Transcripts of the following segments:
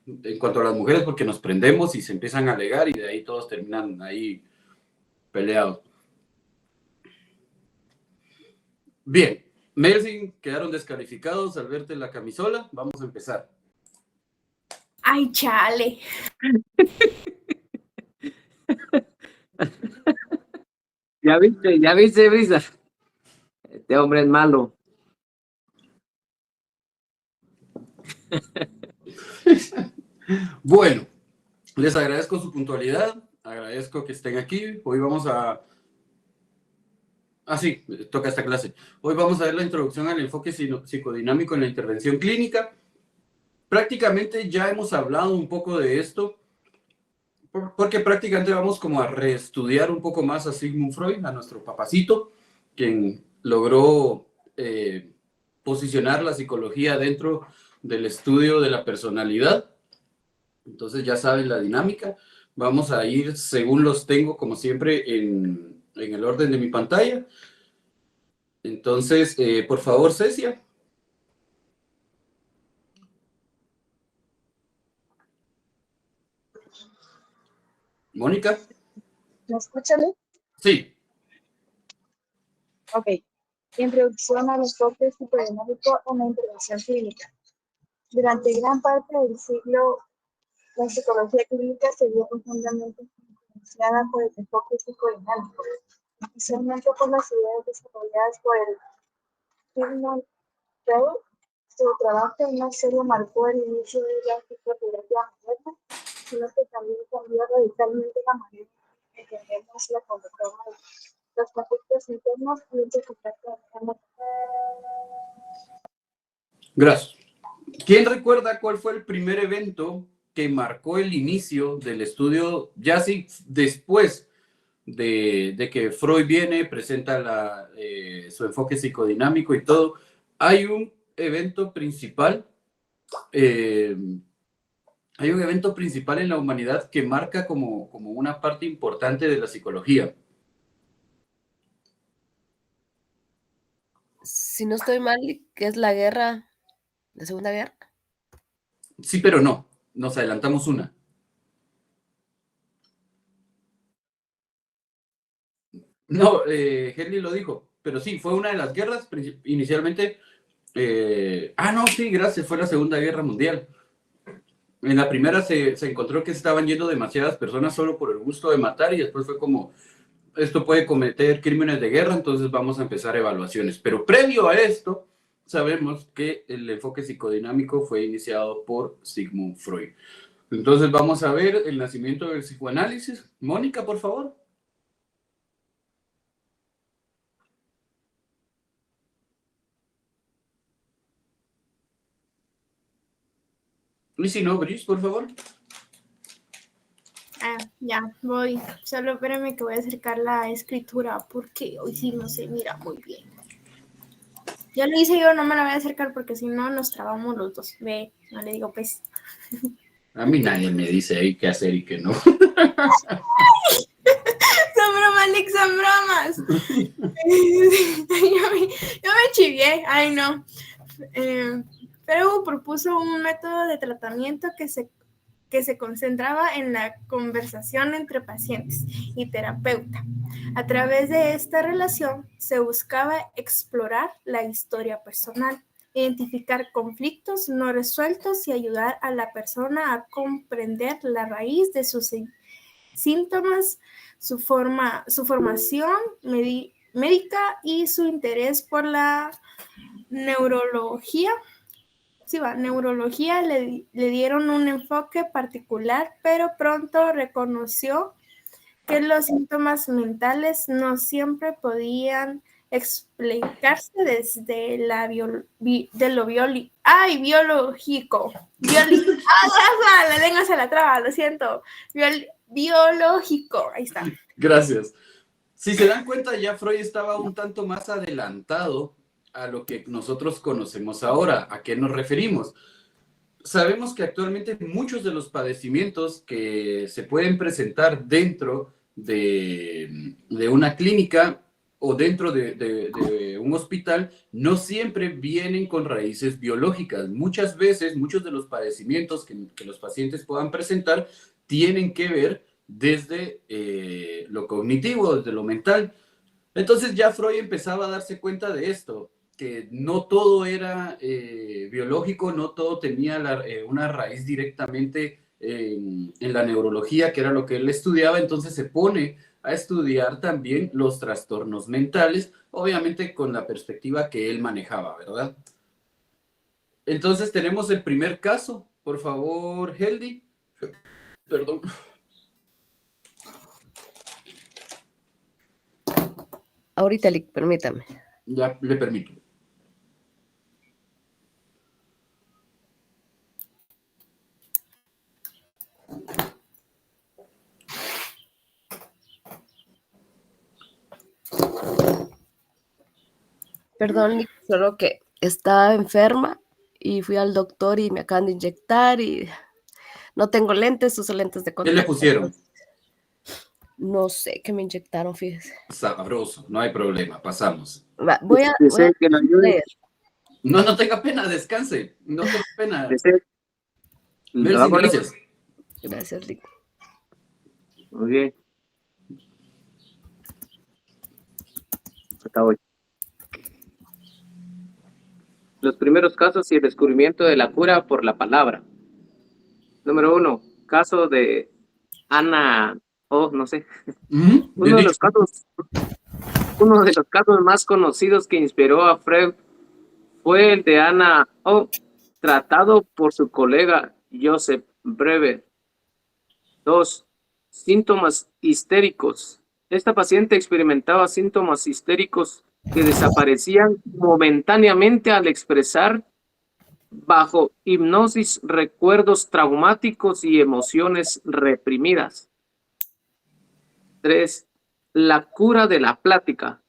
en cuanto a las mujeres, porque nos prendemos y se empiezan a alegar y de ahí todos terminan ahí peleados. Bien, Melvin, quedaron descalificados al verte la camisola. Vamos a empezar. Ay, chale. Ya viste, Brisa. Este hombre es malo. Bueno, les agradezco su puntualidad, agradezco que estén aquí. Hoy vamos a... sí, toca esta clase. Hoy vamos a ver la introducción al enfoque psicodinámico en la intervención clínica. Prácticamente ya hemos hablado un poco de esto, porque prácticamente vamos como a reestudiar un poco más a Sigmund Freud, a nuestro papacito, quien logró posicionar la psicología dentro del estudio de la personalidad. Entonces ya saben la dinámica. Vamos a ir según los tengo, como siempre, en el orden de mi pantalla. Entonces, por favor, Cecia. Mónica. ¿Me escuchan? Sí. Ok. Introducción al enfoque psicodinámico en la intervención clínica. Durante gran parte del siglo, la psicología clínica se vio profundamente influenciada por el enfoque psicodinámico, especialmente por las ideas desarrolladas por el Sigmund Freud. Su trabajo no solo marcó el inicio de la psicoterapia moderna, sino que también cambió radicalmente la manera en que entendemos la conducta humana, los conflictos internos y el contacto emocional. Gracias. ¿Quién recuerda cuál fue el primer evento que marcó el inicio del estudio, ya así después de que Freud viene, presenta su enfoque psicodinámico y todo? Hay un evento principal, en la humanidad que marca como una parte importante de la psicología. Si no estoy mal, ¿qué es la guerra? ¿La Segunda Guerra? Sí, pero no. Nos adelantamos una. No, Henry lo dijo, pero sí, fue una de las guerras inicialmente. No, sí, gracias, fue la Segunda Guerra Mundial. En la primera se encontró que se estaban yendo demasiadas personas solo por el gusto de matar y después fue como, esto puede cometer crímenes de guerra, entonces vamos a empezar evaluaciones. Pero previo a esto, sabemos que el enfoque psicodinámico fue iniciado por Sigmund Freud. Entonces vamos a ver el nacimiento del psicoanálisis. Mónica, por favor. Y si no, Brice, por favor. Ya, voy. Solo espérame que voy a acercar la escritura porque hoy sí no se mira muy bien. Ya lo hice yo, no me la voy a acercar porque si no nos trabamos los dos. Ve, no le digo pues. A mí nadie me dice ahí qué hacer y qué no. Son bromas, Nick, son bromas. yo me chivié, ay no. Pero propuso un método de tratamiento que se concentraba en la conversación entre pacientes y terapeuta. A través de esta relación se buscaba explorar la historia personal, identificar conflictos no resueltos y ayudar a la persona a comprender la raíz de sus síntomas, su formación médica y su interés por la neurología. Neurología le dieron un enfoque particular, pero pronto reconoció que los síntomas mentales no siempre podían explicarse desde biológico. La lengua se la traba, lo siento. Biológico, ahí está. Gracias. Si se dan cuenta, ya Freud estaba un tanto más adelantado a lo que nosotros conocemos ahora. ¿A qué nos referimos? Sabemos que actualmente muchos de los padecimientos que se pueden presentar dentro de una clínica o dentro de un hospital no siempre vienen con raíces biológicas. Muchas veces, muchos de los padecimientos que los pacientes puedan presentar tienen que ver desde lo cognitivo, desde lo mental. Entonces ya Freud empezaba a darse cuenta de esto, que no todo era biológico, no todo tenía una raíz directamente en la neurología, que era lo que él estudiaba. Entonces se pone a estudiar también los trastornos mentales, obviamente con la perspectiva que él manejaba, ¿verdad? Entonces tenemos el primer caso, por favor, Heldi. Perdón. Ahorita, Lick, permítame. Ya le permito. Perdón, Lick, solo que estaba enferma y fui al doctor y me acaban de inyectar y no tengo lentes, uso lentes de ¿Qué contacto. le pusieron? No sé qué me inyectaron, fíjese. Sabroso, no hay problema, pasamos. Voy a Deseo que lo ayude. leer. No, no tenga pena, descanse. No tenga pena. Deseo. ¿Lo va a Mercy, poner? gracias. Gracias, Lick. Muy bien. Hasta hoy. Los primeros casos y el descubrimiento de la cura por la palabra. Número 1, caso de Ana, no sé. Bien Uno de dicho. los casos más conocidos que inspiró a Freud fue el de Ana O, tratado por su colega Joseph Breuer. 2. Síntomas histéricos. Esta paciente experimentaba síntomas histéricos que desaparecían momentáneamente al expresar bajo hipnosis recuerdos traumáticos y emociones reprimidas. 3. La cura de la plática.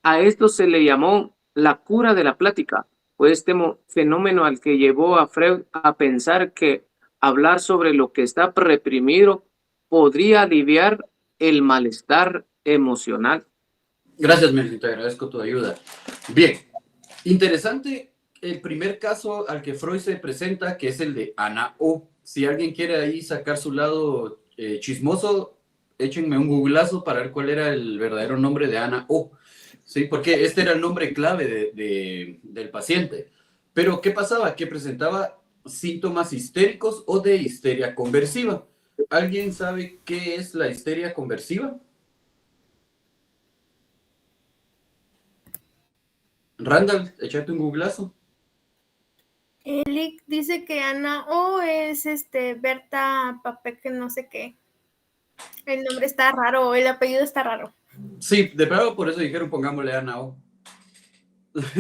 A esto se le llamó la cura de la plática, fue este fenómeno al que llevó a Freud a pensar que hablar sobre lo que está reprimido podría aliviar el malestar emocional. Gracias, Mercy, te agradezco tu ayuda. Bien, interesante el primer caso al que Freud se presenta, que es el de Ana O. Si alguien quiere ahí sacar su lado chismoso, échenme un googlazo para ver cuál era el verdadero nombre de Ana O. Sí, porque este era el nombre clave del paciente. Pero, ¿qué pasaba? Que presentaba síntomas histéricos o de histeria conversiva. ¿Alguien sabe qué es la histeria conversiva? Randall, échate un googlazo. Lick dice que Ana O es Berta Papek, no sé qué. El nombre está raro, el apellido está raro. Sí, de pronto por eso dijeron pongámosle Ana O.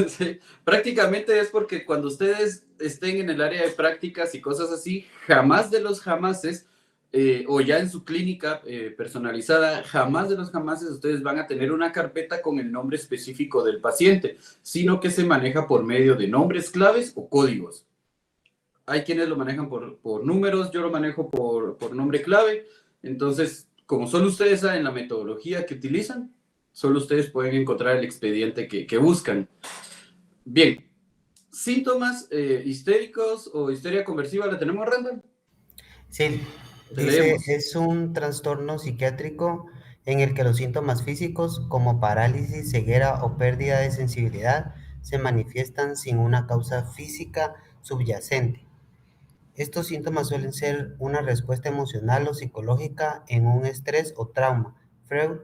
Sí, prácticamente es porque cuando ustedes estén en el área de prácticas y cosas así, jamás de los jamases, o ya en su clínica personalizada, jamás de los jamases ustedes van a tener una carpeta con el nombre específico del paciente, sino que se maneja por medio de nombres claves o códigos. Hay quienes lo manejan por números, yo lo manejo por nombre clave. Entonces, como solo ustedes saben la metodología que utilizan, solo ustedes pueden encontrar el expediente que buscan. Bien, síntomas histéricos o histeria conversiva, ¿la tenemos, Randall? Sí, Te dice, leemos. es un trastorno psiquiátrico en el que los síntomas físicos como parálisis, ceguera o pérdida de sensibilidad se manifiestan sin una causa física subyacente. Estos síntomas suelen ser una respuesta emocional o psicológica en un estrés o trauma. Freud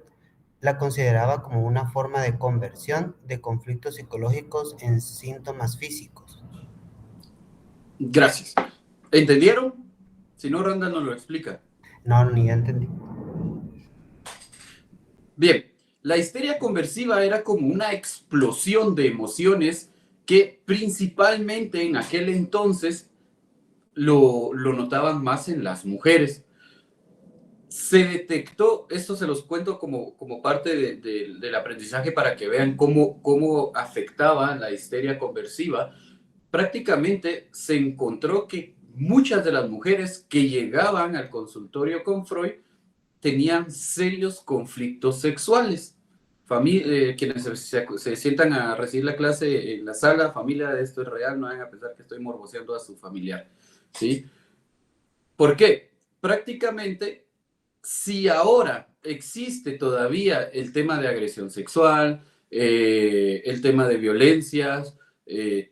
la consideraba como una forma de conversión de conflictos psicológicos en síntomas físicos. Gracias. ¿Entendieron? Si no, Randall nos lo explica. No, ni entendí. Bien, la histeria conversiva era como una explosión de emociones que principalmente en aquel entonces lo notaban más en las mujeres. Se detectó, esto se los cuento como parte del aprendizaje para que vean cómo afectaba la histeria conversiva. Prácticamente se encontró que muchas de las mujeres que llegaban al consultorio con Freud tenían serios conflictos sexuales. quienes se sientan a recibir la clase en la sala, familia, esto es real, no vayan a pensar que estoy morboseando a su familiar, ¿sí? ¿Por qué? Prácticamente, si ahora existe todavía el tema de agresión sexual, el tema de violencias,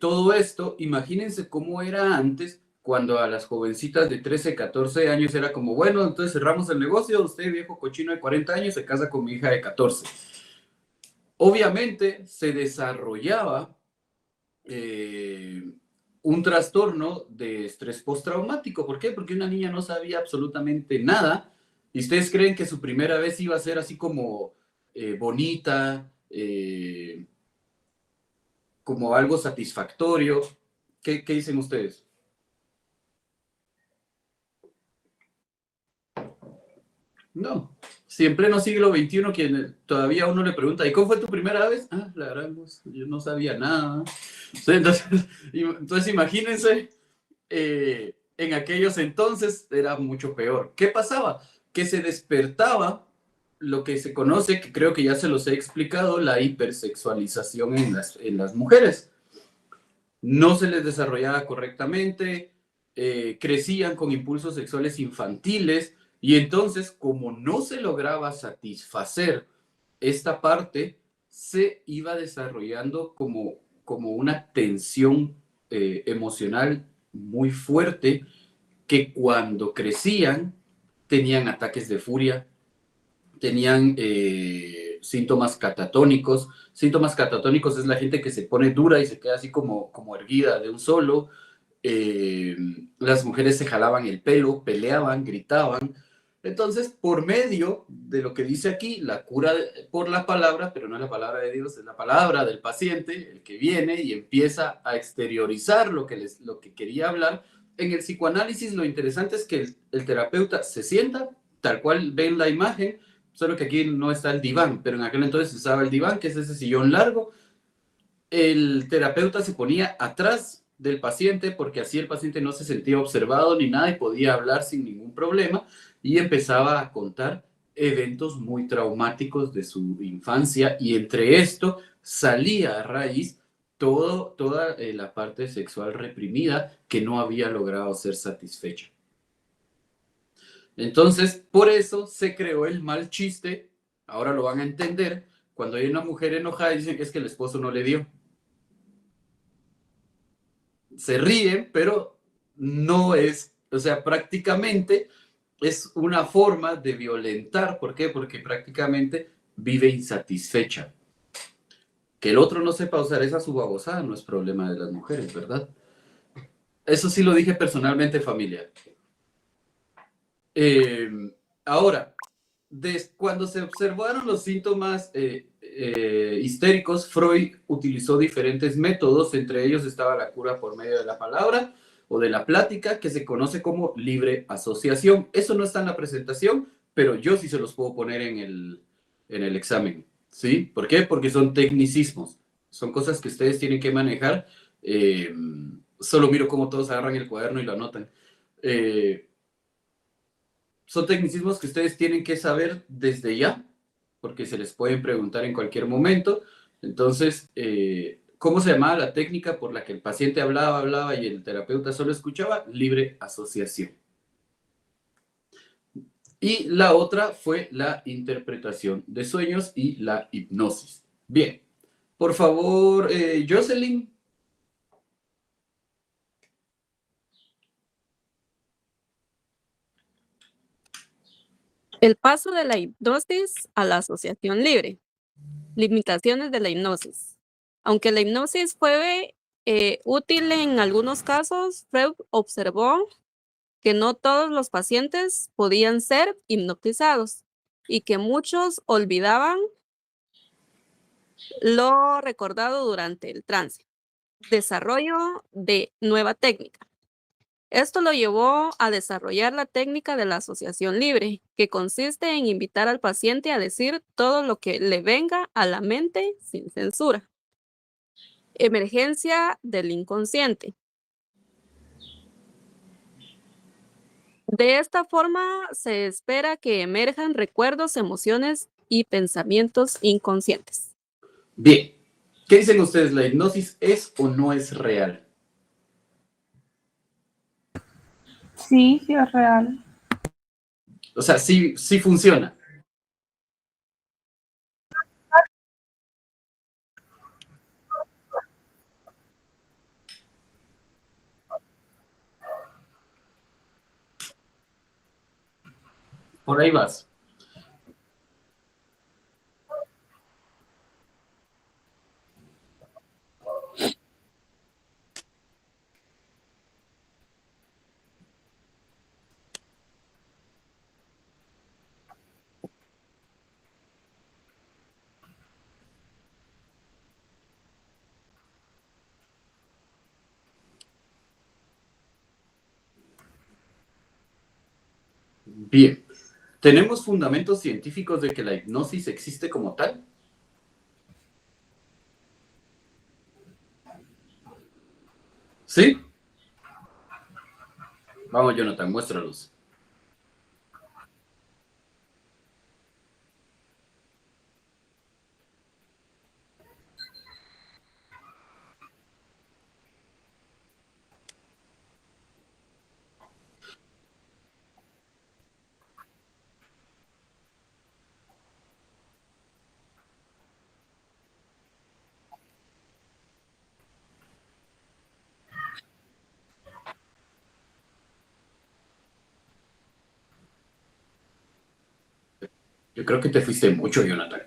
todo esto, imagínense cómo era antes, cuando a las jovencitas de 13, 14 años era como, bueno, entonces cerramos el negocio, usted viejo cochino de 40 años se casa con mi hija de 14. Obviamente se desarrollaba un trastorno de estrés postraumático. ¿Por qué? Porque una niña no sabía absolutamente nada y ustedes creen que su primera vez iba a ser así como bonita, como algo satisfactorio. ¿Qué dicen ustedes? No. Si en pleno siglo XXI quien todavía uno le pregunta, ¿y cómo fue tu primera vez? Ah, la verdad, yo no sabía nada. Entonces imagínense, en aquellos entonces era mucho peor. ¿Qué pasaba? Que se despertaba lo que se conoce, que creo que ya se los he explicado, la hipersexualización en las mujeres. No se les desarrollaba correctamente, crecían con impulsos sexuales infantiles y entonces, como no se lograba satisfacer esta parte, se iba desarrollando como una tensión emocional muy fuerte que cuando crecían tenían ataques de furia, tenían síntomas catatónicos. Síntomas catatónicos es la gente que se pone dura y se queda así como erguida de un solo. Las mujeres se jalaban el pelo, peleaban, gritaban. Entonces, por medio de lo que dice aquí, la cura por la palabra, pero no es la palabra de Dios, es la palabra del paciente, el que viene y empieza a exteriorizar lo que quería hablar. En el psicoanálisis lo interesante es que el terapeuta se sienta, tal cual ven la imagen, solo que aquí no está el diván, pero en aquel entonces se usaba el diván, que es ese sillón largo. El terapeuta se ponía atrás del paciente porque así el paciente no se sentía observado ni nada y podía hablar sin ningún problema y empezaba a contar eventos muy traumáticos de su infancia y entre esto salía a raíz toda la parte sexual reprimida que no había logrado ser satisfecha. Entonces, por eso se creó el mal chiste, ahora lo van a entender, cuando hay una mujer enojada y dicen que es que el esposo no le dio. Se ríen, pero no es, o sea, prácticamente es una forma de violentar. ¿Por qué? Porque prácticamente vive insatisfecha. Que el otro no sepa usar esa su babosada no es problema de las mujeres, ¿verdad? Eso sí lo dije personalmente, familia. Ahora, cuando se observaron los síntomas histéricos, Freud utilizó diferentes métodos, entre ellos estaba la cura por medio de la palabra o de la plática, que se conoce como libre asociación. Eso no está en la presentación, pero yo sí se los puedo poner en el examen, ¿sí? ¿Por qué? Porque son tecnicismos, son cosas que ustedes tienen que manejar. Solo miro cómo todos agarran el cuaderno y lo anotan. Son tecnicismos que ustedes tienen que saber desde ya, porque se les pueden preguntar en cualquier momento. Entonces, ¿cómo se llamaba la técnica por la que el paciente hablaba y el terapeuta solo escuchaba? Libre asociación. Y la otra fue la interpretación de sueños y la hipnosis. Bien, por favor, Jocelyn. El paso de la hipnosis a la asociación libre. Limitaciones de la hipnosis. Aunque la hipnosis fue útil en algunos casos, Freud observó que no todos los pacientes podían ser hipnotizados y que muchos olvidaban lo recordado durante el trance. Desarrollo de nueva técnica. Esto lo llevó a desarrollar la técnica de la asociación libre, que consiste en invitar al paciente a decir todo lo que le venga a la mente sin censura. Emergencia del inconsciente. De esta forma se espera que emerjan recuerdos, emociones y pensamientos inconscientes. Bien, ¿qué dicen ustedes? ¿La hipnosis es o no es real? Sí, sí es real. O sea, sí, sí funciona. Por ahí vas. Bien. ¿Tenemos fundamentos científicos de que la hipnosis existe como tal? ¿Sí? Vamos, Jonathan, muéstralos. Yo creo que te fuiste mucho, Jonathan.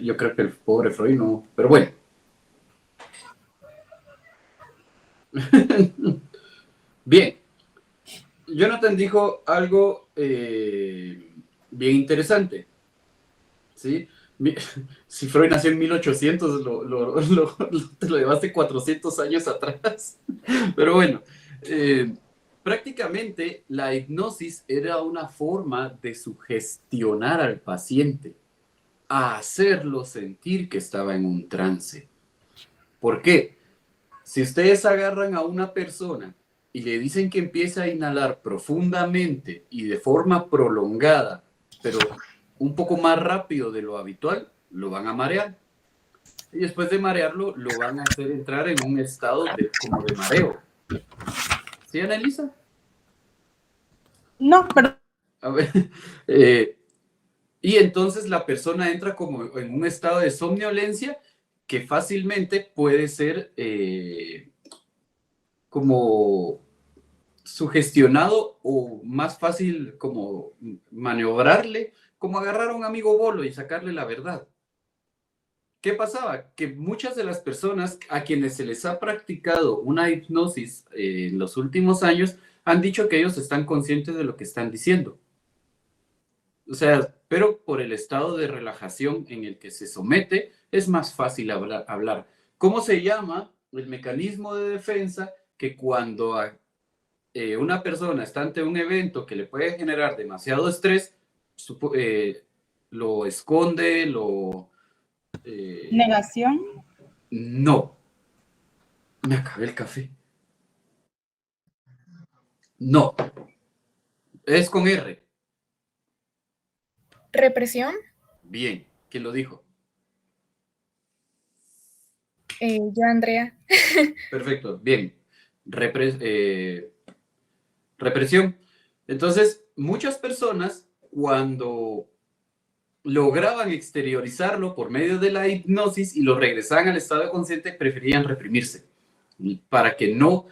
Yo creo que el pobre Freud no. Pero bueno. Bien. Jonathan dijo algo bien interesante. ¿Sí? Si Freud nació en 1800, te lo llevaste 400 años atrás. Pero bueno, prácticamente la hipnosis era una forma de sugestionar al paciente, a hacerlo sentir que estaba en un trance. ¿Por qué? Si ustedes agarran a una persona y le dicen que empieza a inhalar profundamente y de forma prolongada, pero un poco más rápido de lo habitual, lo van a marear. Y después de marearlo, lo van a hacer entrar en un estado como de mareo. ¿Sí, Annalisa? No, pero A ver, y entonces la persona entra como en un estado de somnolencia que fácilmente puede ser como sugestionado o más fácil como maniobrarle, como agarrar a un amigo bolo y sacarle la verdad. ¿Qué pasaba? Que muchas de las personas a quienes se les ha practicado una hipnosis en los últimos años han dicho que ellos están conscientes de lo que están diciendo. O sea, pero por el estado de relajación en el que se somete, es más fácil hablar. ¿Cómo se llama el mecanismo de defensa que cuando una persona está ante un evento que le puede generar demasiado estrés, lo esconde, negación. no, me acabé el café. No, es con R. Represión. Bien, ¿quién lo dijo? Yo, Andrea. Perfecto, bien. Represión. Entonces, muchas personas cuando lograban exteriorizarlo por medio de la hipnosis y lo regresaban al estado consciente, preferían reprimirse para decir, no,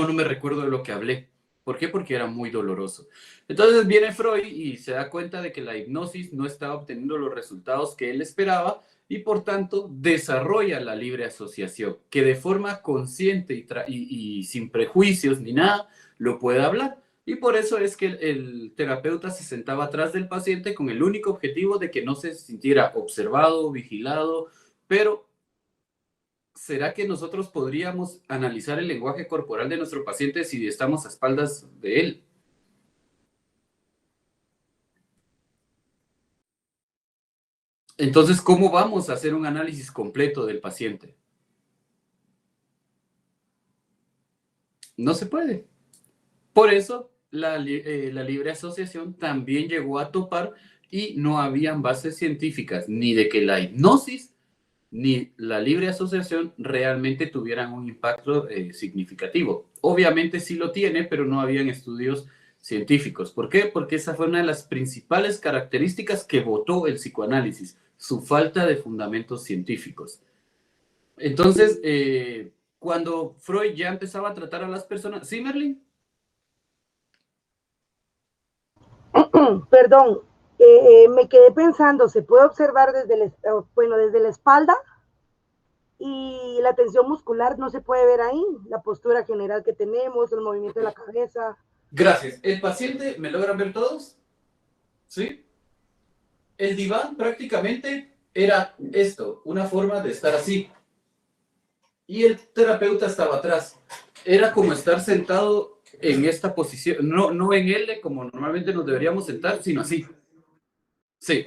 no me recuerdo de lo que hablé. ¿Por qué? Porque era muy doloroso. Entonces viene Freud y se da cuenta de que la hipnosis no estaba obteniendo los resultados que él esperaba y por tanto desarrolla la libre asociación, que de forma consciente y sin prejuicios ni nada lo puede hablar. Y por eso es que el terapeuta se sentaba atrás del paciente con el único objetivo de que no se sintiera observado, vigilado, pero ¿será que nosotros podríamos analizar el lenguaje corporal de nuestro paciente si estamos a espaldas de él? Entonces, ¿cómo vamos a hacer un análisis completo del paciente? No se puede. Por eso, la libre asociación también llegó a topar y no habían bases científicas ni de que la hipnosis ni la libre asociación realmente tuvieran un impacto significativo. Obviamente sí lo tiene, pero no habían estudios científicos. ¿Por qué? Porque esa fue una de las principales características que votó el psicoanálisis, su falta de fundamentos científicos. Entonces, cuando Freud ya empezaba a tratar a las personas... ¿Sí, Merlin? Perdón, me quedé pensando, se puede observar desde la espalda y la tensión muscular no se puede ver ahí, la postura general que tenemos, el movimiento de la cabeza. Gracias. ¿El paciente, me logran ver todos? ¿Sí? El diván prácticamente era esto, una forma de estar así. Y el terapeuta estaba atrás. Era como estar sentado en esta posición, no en L como normalmente nos deberíamos sentar, sino así. Sí.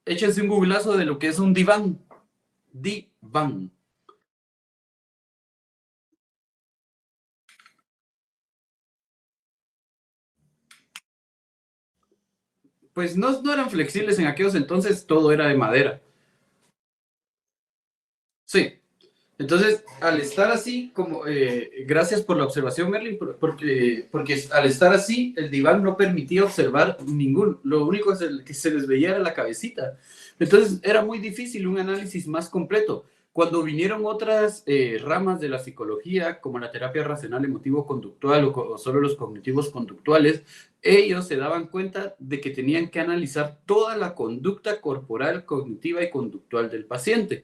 Échense un googlazo de lo que es un diván. Diván. Pues no eran flexibles en aquellos entonces, todo era de madera. Sí. Entonces, al estar así, como gracias por la observación, Merlin, porque al estar así, el diván no permitía observar lo único que se les veía era la cabecita. Entonces, era muy difícil un análisis más completo. Cuando vinieron otras ramas de la psicología, como la terapia racional emotivo-conductual o solo los cognitivos conductuales, ellos se daban cuenta de que tenían que analizar toda la conducta corporal, cognitiva y conductual del paciente.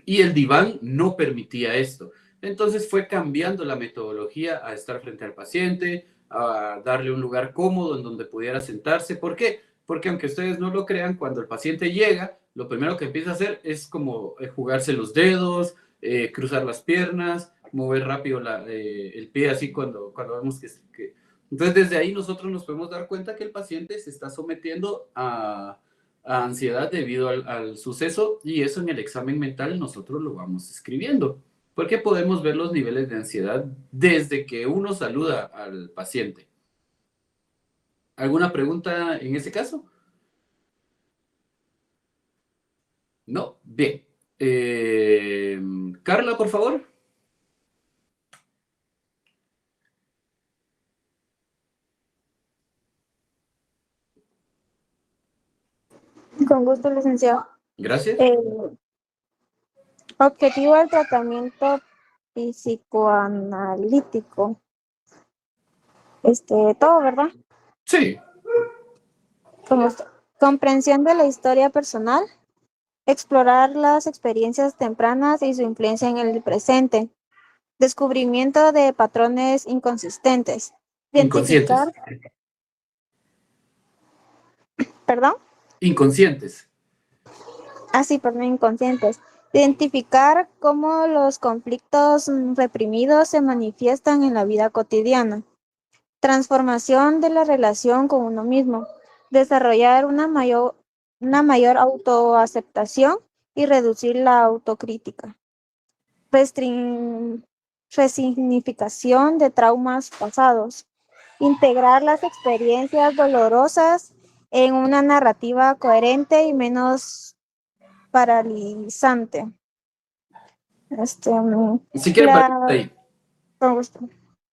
Y el diván no permitía esto. Entonces fue cambiando la metodología a estar frente al paciente, a darle un lugar cómodo en donde pudiera sentarse. ¿Por qué? Porque aunque ustedes no lo crean, cuando el paciente llega, lo primero que empieza a hacer es como jugarse los dedos, cruzar las piernas, mover rápido el pie así cuando vemos que... Entonces desde ahí nosotros nos podemos dar cuenta que el paciente se está sometiendo a ansiedad debido al suceso, y eso en el examen mental nosotros lo vamos escribiendo, porque podemos ver los niveles de ansiedad desde que uno saluda al paciente. ¿Alguna pregunta en ese caso? No, bien. Carla, por favor. Con gusto, licenciado. Gracias. Objetivo del tratamiento psicoanalítico. Todo, ¿verdad? Sí. Comprensión de la historia personal, explorar las experiencias tempranas y su influencia en el presente, descubrimiento de patrones inconsistentes, identificar... ¿Perdón? Inconscientes. Perdón, inconscientes. Identificar cómo los conflictos reprimidos se manifiestan en la vida cotidiana. Transformación de la relación con uno mismo. Desarrollar una mayor autoaceptación y reducir la autocrítica. Resignificación de traumas pasados. Integrar las experiencias dolorosas en una narrativa coherente y menos paralizante. Si quieren, ahí. Con gusto.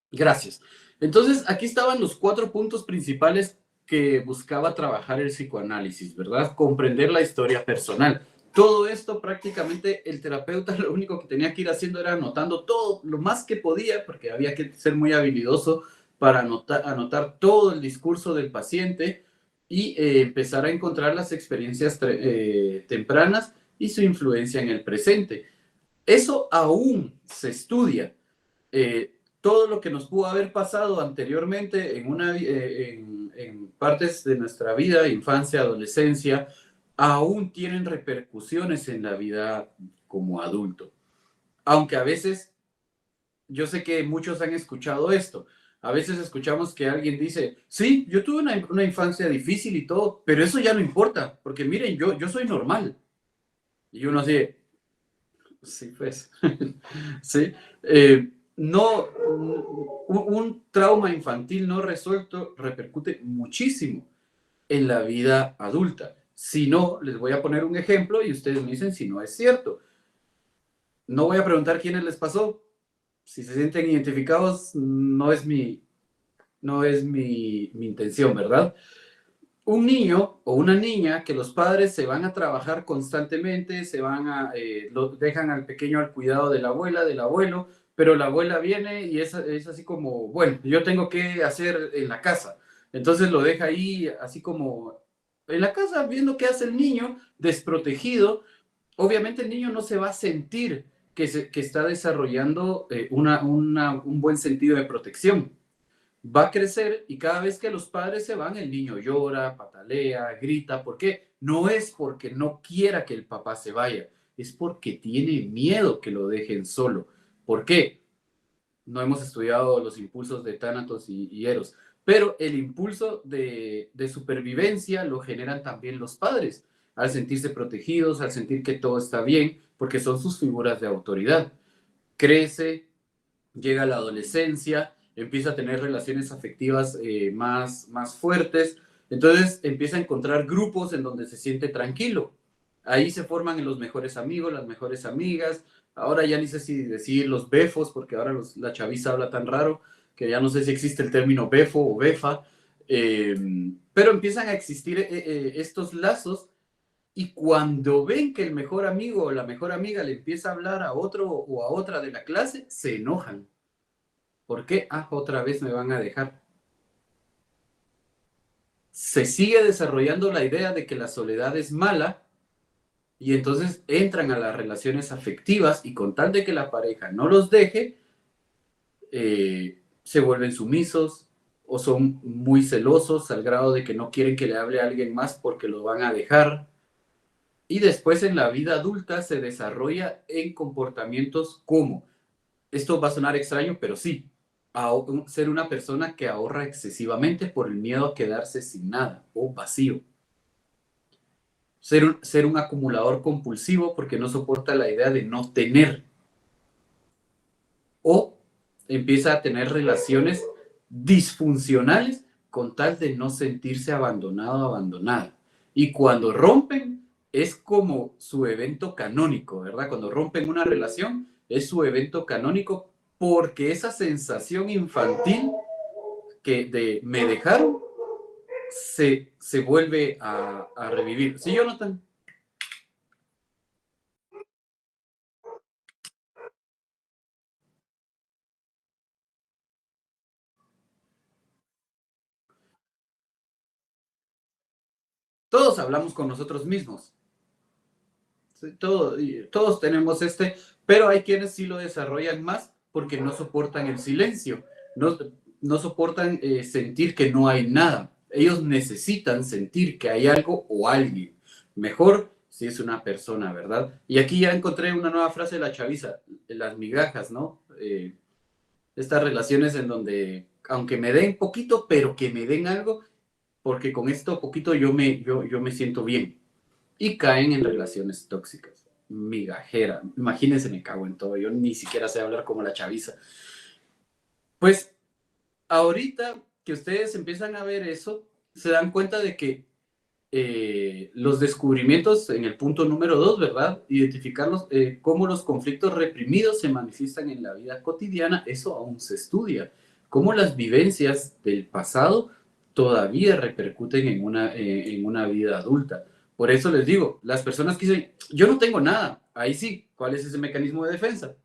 Gracias. Entonces, aquí estaban los 4 puntos principales que buscaba trabajar el psicoanálisis, ¿verdad? Comprender la historia personal. Todo esto prácticamente el terapeuta lo único que tenía que ir haciendo era anotando todo lo más que podía, porque había que ser muy habilidoso para anotar todo el discurso del paciente y empezar a encontrar las experiencias tempranas y su influencia en el presente. Eso aún se estudia. Todo lo que nos pudo haber pasado anteriormente en partes de nuestra vida, infancia, adolescencia, aún tienen repercusiones en la vida como adulto. Aunque a veces, yo sé que muchos han escuchado esto, a veces escuchamos que alguien dice, sí, yo tuve una infancia difícil y todo, pero eso ya no importa, porque miren, yo soy normal. Y uno así, sí, pues, sí. Un trauma infantil no resuelto repercute muchísimo. en la vida adulta. Si no, les voy a poner un ejemplo y ustedes me dicen si no es cierto. No voy a preguntar quiénes les pasó. Si se sienten identificados, no es mi intención, ¿verdad? Un niño o una niña que los padres se van a trabajar constantemente, lo dejan al pequeño al cuidado de la abuela, del abuelo, pero la abuela viene y es así como, bueno, yo tengo que hacer en la casa. Entonces lo deja ahí así como en la casa viendo qué hace el niño, desprotegido. Obviamente el niño no se va a sentir que está desarrollando un buen sentido de protección. Va a crecer y cada vez que los padres se van, el niño llora, patalea, grita. ¿Por qué? No es porque no quiera que el papá se vaya, es porque tiene miedo que lo dejen solo. ¿Por qué? No hemos estudiado los impulsos de Tánatos y Eros, pero el impulso de supervivencia lo generan también los padres, al sentirse protegidos, al sentir que todo está bien, porque son sus figuras de autoridad. Crece, llega a la adolescencia, empieza a tener relaciones afectivas más fuertes, entonces empieza a encontrar grupos en donde se siente tranquilo. Ahí se forman los mejores amigos, las mejores amigas. Ahora ya ni sé si decir los befos, porque ahora la chaviza habla tan raro que ya no sé si existe el término befo o befa, pero empiezan a existir estos lazos. Y cuando ven que el mejor amigo o la mejor amiga le empieza a hablar a otro o a otra de la clase, se enojan. ¿Por qué? Otra vez me van a dejar. Se sigue desarrollando la idea de que la soledad es mala y entonces entran a las relaciones afectivas y con tal de que la pareja no los deje, se vuelven sumisos o son muy celosos al grado de que no quieren que le hable a alguien más porque lo van a dejar. Y después en la vida adulta se desarrolla en comportamientos como, esto va a sonar extraño, pero sí, ser una persona que ahorra excesivamente por el miedo a quedarse sin nada o vacío. Ser un acumulador compulsivo porque no soporta la idea de no tener. O empieza a tener relaciones disfuncionales con tal de no sentirse abandonado o abandonada. Y cuando rompen, es como su evento canónico, ¿verdad? Cuando rompen una relación, es su evento canónico porque esa sensación infantil de me dejaron se vuelve a revivir. ¿Sí, Jonathan? Todos hablamos con nosotros mismos. Sí, todos tenemos pero hay quienes sí lo desarrollan más porque no soportan el silencio, no soportan sentir que no hay nada. Ellos necesitan sentir que hay algo o alguien. Mejor si es una persona, ¿verdad? Y aquí ya encontré una nueva frase de la chaviza, las migajas, ¿no? Estas relaciones en donde, aunque me den poquito, pero que me den algo, porque con esto poquito yo me siento bien. Y caen en relaciones tóxicas, migajera. Imagínense, me cago en todo. Yo ni siquiera sé hablar como la chaviza. Pues ahorita que ustedes empiezan a ver eso, se dan cuenta de que los descubrimientos en el punto número 2, ¿verdad? Identificar cómo los conflictos reprimidos se manifiestan en la vida cotidiana, eso aún se estudia. Cómo las vivencias del pasado todavía repercuten en una vida adulta. Por eso les digo, las personas que dicen, yo no tengo nada, ahí sí, ¿cuál es ese mecanismo de defensa?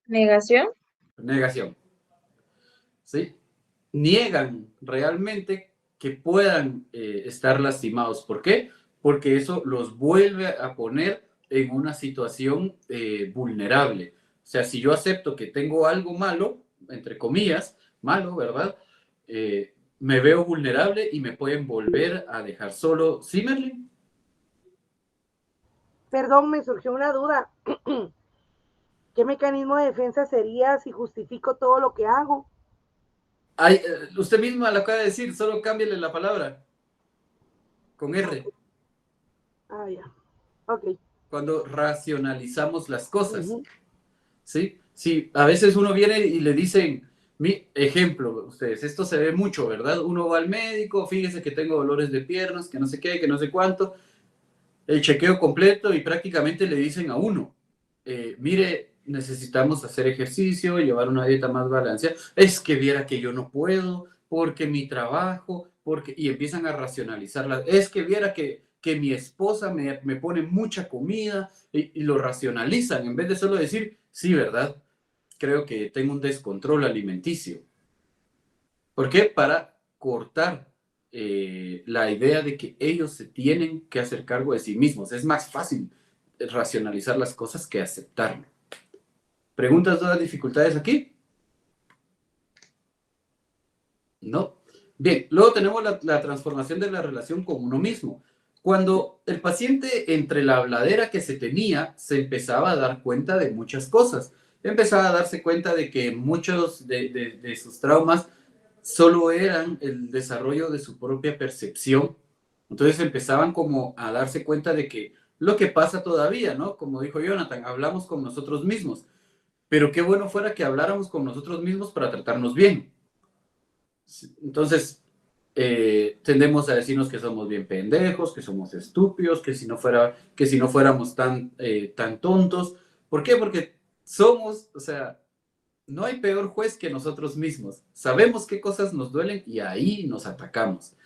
Negación. Negación. ¿Sí? Niegan realmente que puedan estar lastimados. ¿Por qué? Porque eso los vuelve a poner en una situación vulnerable. O sea, si yo acepto que tengo algo malo, entre comillas, malo, ¿verdad? Me veo vulnerable y me pueden volver a dejar solo. ¿Sí, Merlin? Perdón, me surgió una duda. ¿Qué mecanismo de defensa sería si justifico todo lo que hago? Usted misma lo acaba de decir, solo cámbiale la palabra. Con R. Ya. Ok. Cuando racionalizamos las cosas. ¿Sí? Sí, a veces uno viene y le dicen, Mi ejemplo, ustedes, esto se ve mucho, ¿verdad? Uno va al médico, fíjese que tengo dolores de piernas, que no sé qué, que no sé cuánto, el chequeo completo y prácticamente le dicen a uno, mire, necesitamos hacer ejercicio, llevar una dieta más balanceada, es que viera que yo no puedo, porque mi trabajo, porque, y empiezan a racionalizarla, es que viera que mi esposa me pone mucha comida y lo racionalizan en vez de solo decir, sí, ¿verdad? Creo que tengo un descontrol alimenticio. ¿Por qué? Para cortar la idea de que ellos se tienen que hacer cargo de sí mismos. Es más fácil racionalizar las cosas que aceptarlo. ¿Preguntas, dudas, dificultades aquí? No. Bien, luego tenemos la transformación de la relación con uno mismo. Cuando el paciente, entre la habladera que se tenía, se empezaba a dar cuenta de muchas cosas. Empezaba a darse cuenta de que muchos de sus traumas solo eran el desarrollo de su propia percepción. Entonces empezaban como a darse cuenta de que lo que pasa todavía, ¿no? Como dijo Jonathan, hablamos con nosotros mismos. Pero qué bueno fuera que habláramos con nosotros mismos para tratarnos bien. Entonces, tendemos a decirnos que somos bien pendejos, que somos estúpidos, que si no fuéramos tan tontos. ¿Por qué? Porque somos, o sea, no hay peor juez que nosotros mismos. Sabemos qué cosas nos duelen y ahí nos atacamos.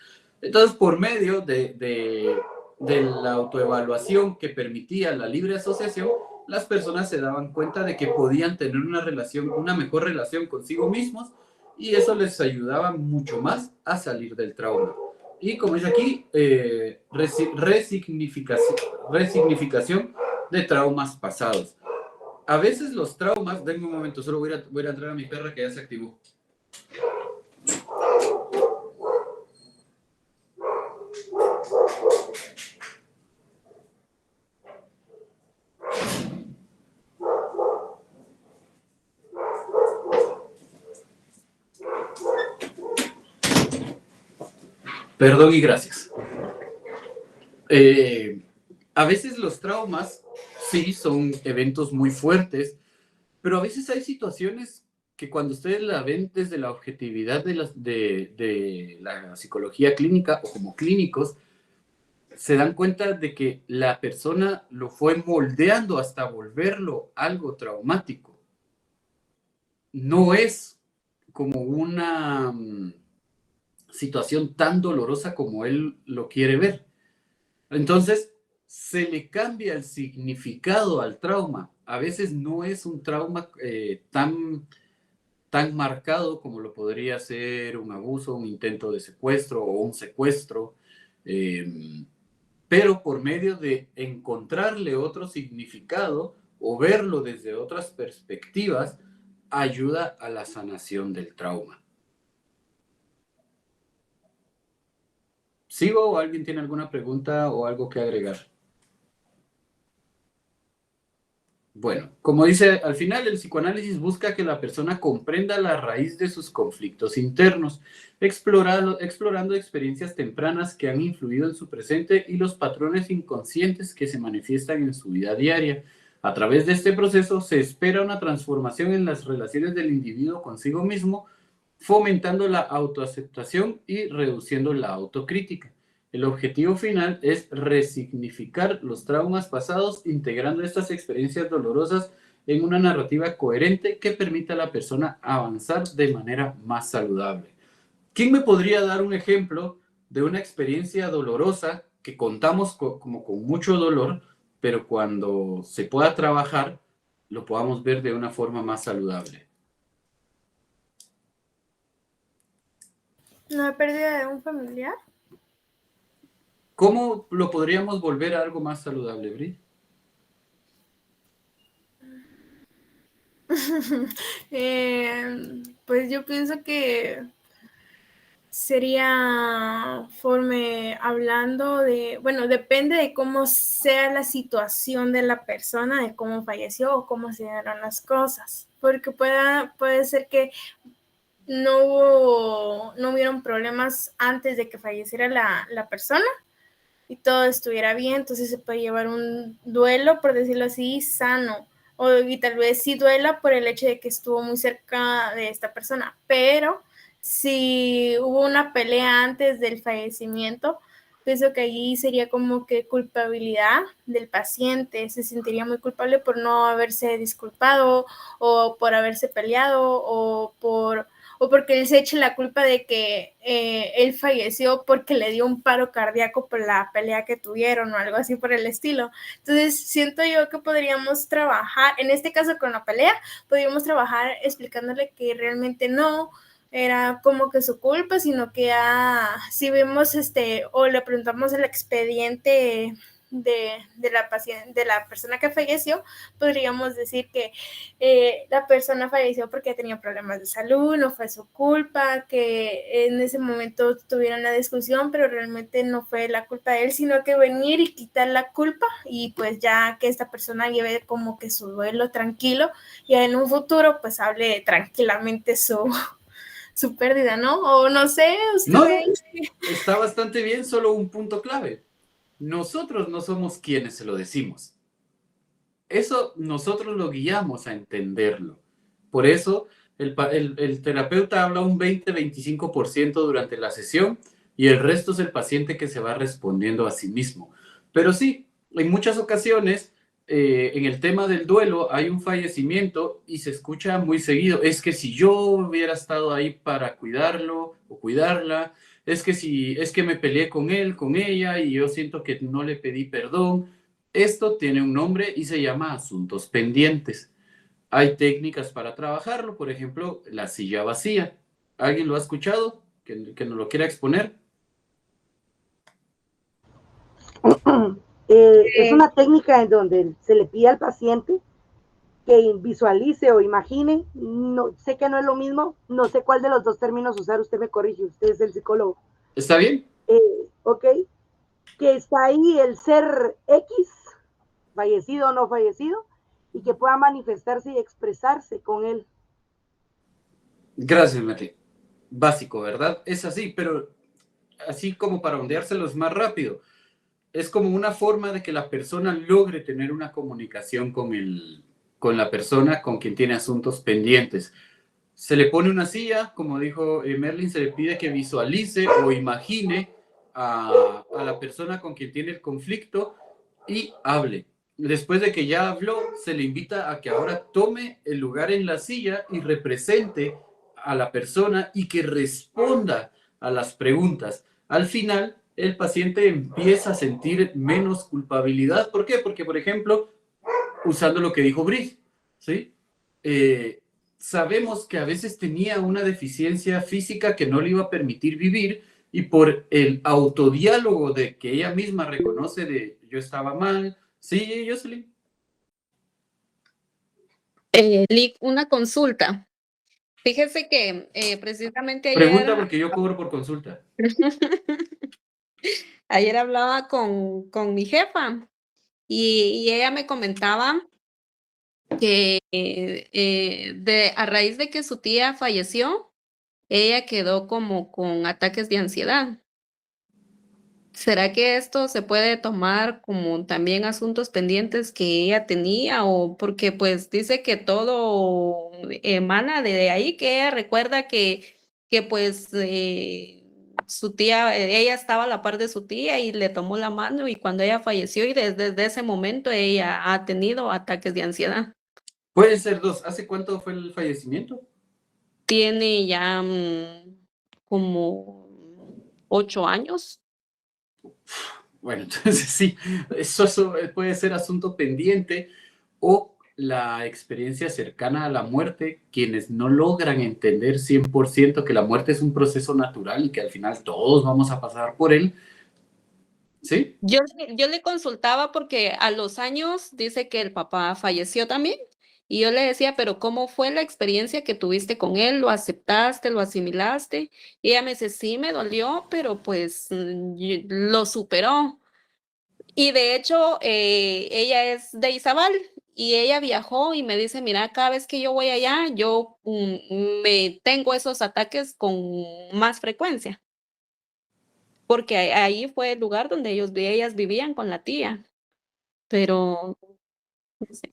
Entonces, por medio de la autoevaluación que permitía la libre asociación, las personas se daban cuenta de que podían tener una mejor relación consigo mismos y eso les ayudaba mucho más a salir del trauma. Y como dice aquí, resignificación de traumas pasados. A veces los traumas, denme un momento, solo voy a entrar a mi perra que ya se activó. Perdón y gracias. A veces los traumas sí son eventos muy fuertes, pero a veces hay situaciones que cuando ustedes la ven desde la objetividad de la psicología clínica o como clínicos, se dan cuenta de que la persona lo fue moldeando hasta volverlo algo traumático. No es como una situación tan dolorosa como él lo quiere ver. Entonces, se le cambia el significado al trauma. A veces no es un trauma tan marcado como lo podría ser un abuso, un intento de secuestro o un secuestro, pero por medio de encontrarle otro significado o verlo desde otras perspectivas, ayuda a la sanación del trauma. ¿Sigo o alguien tiene alguna pregunta o algo que agregar? Bueno, como dice al final, el psicoanálisis busca que la persona comprenda la raíz de sus conflictos internos, explorando experiencias tempranas que han influido en su presente y los patrones inconscientes que se manifiestan en su vida diaria. A través de este proceso se espera una transformación en las relaciones del individuo consigo mismo, fomentando la autoaceptación y reduciendo la autocrítica. El objetivo final es resignificar los traumas pasados, integrando estas experiencias dolorosas en una narrativa coherente que permita a la persona avanzar de manera más saludable. ¿Quién me podría dar un ejemplo de una experiencia dolorosa que contamos como con mucho dolor, pero cuando se pueda trabajar, lo podamos ver de una forma más saludable? ¿Una pérdida de un familiar? ¿Cómo lo podríamos volver a algo más saludable, Bri? Pues yo pienso que sería hablando de, bueno, depende de cómo sea la situación de la persona, de cómo falleció o cómo se dieron las cosas, porque puede ser que no hubieron problemas antes de que falleciera la persona y todo estuviera bien, entonces se puede llevar un duelo, por decirlo así, sano, y tal vez sí duela por el hecho de que estuvo muy cerca de esta persona, pero si hubo una pelea antes del fallecimiento, pienso que allí sería como que culpabilidad del paciente, se sentiría muy culpable por no haberse disculpado o por haberse peleado o porque él se eche la culpa de que él falleció porque le dio un paro cardíaco por la pelea que tuvieron o algo así por el estilo. Entonces, siento yo que podríamos trabajar, en este caso con la pelea, podríamos trabajar explicándole que realmente no era como que su culpa, sino que si vemos o le preguntamos el expediente de la paciente, de la persona que falleció, podríamos decir que la persona falleció porque tenía problemas de salud, no fue su culpa, que en ese momento tuvieron la discusión, pero realmente no fue la culpa de él, sino que venir y quitar la culpa y pues ya que esta persona lleve como que su duelo tranquilo y en un futuro pues hable tranquilamente su pérdida, ¿no? O no sé, usted No, ve. está bastante bien, solo un punto clave. Nosotros no somos quienes se lo decimos. Eso nosotros lo guiamos a entenderlo. Por eso el terapeuta habla un 20-25% durante la sesión y el resto es el paciente que se va respondiendo a sí mismo. Pero sí, en muchas ocasiones, en el tema del duelo hay un fallecimiento y se escucha muy seguido. Es que si yo hubiera estado ahí para cuidarlo o cuidarla, es que me peleé con él, con ella y yo siento que no le pedí perdón. Esto tiene un nombre y se llama asuntos pendientes. Hay técnicas para trabajarlo, por ejemplo, la silla vacía. ¿Alguien lo ha escuchado? ¿Que nos lo quiera exponer? Es una técnica en donde se le pide al paciente que visualice o imagine, no sé que no es lo mismo, no sé cuál de los dos términos usar, usted me corrige, usted es el psicólogo. ¿Está bien? Ok, que está ahí el ser X, fallecido o no fallecido, y que pueda manifestarse y expresarse con él. Gracias, Mati. Básico, ¿verdad? Es así, pero así como para ondeárselos más rápido. Es como una forma de que la persona logre tener una comunicación con la persona con quien tiene asuntos pendientes. Se le pone una silla, como dijo Merlin, se le pide que visualice o imagine a la persona con quien tiene el conflicto y hable. Después de que ya habló, se le invita a que ahora tome el lugar en la silla y represente a la persona y que responda a las preguntas. Al final, el paciente empieza a sentir menos culpabilidad. ¿Por qué? Porque, por ejemplo, usando lo que dijo Brice, ¿sí? Sabemos que a veces tenía una deficiencia física que no le iba a permitir vivir y por el autodiálogo de que ella misma reconoce de yo estaba mal. Sí, Jocelyn. Una consulta. Fíjese que precisamente Pregunta ayer, porque yo cobro por consulta. ayer hablaba con mi jefa y ella me comentaba que a raíz de que su tía falleció, ella quedó como con ataques de ansiedad. ¿Será que esto se puede tomar como también asuntos pendientes que ella tenía? O porque pues dice que todo emana de ahí, que ella recuerda que pues su tía, ella estaba a la par de su tía y le tomó la mano y cuando ella falleció y desde ese momento ella ha tenido ataques de ansiedad. Pueden ser dos. ¿Hace cuánto fue el fallecimiento? Tiene ya como 8 años. Bueno, entonces sí, eso puede ser asunto pendiente o la experiencia cercana a la muerte, quienes no logran entender 100% que la muerte es un proceso natural y que al final todos vamos a pasar por él, ¿sí? Yo le consultaba porque a los años dice que el papá falleció también y yo le decía, pero ¿cómo fue la experiencia que tuviste con él? ¿Lo aceptaste? ¿Lo asimilaste? Y ella me dice, sí, me dolió, pero pues lo superó. Y de hecho, ella es de Izabal y ella viajó y me dice, mira, cada vez que yo voy allá, yo me tengo esos ataques con más frecuencia, porque ahí fue el lugar donde ellas vivían con la tía, pero no sé.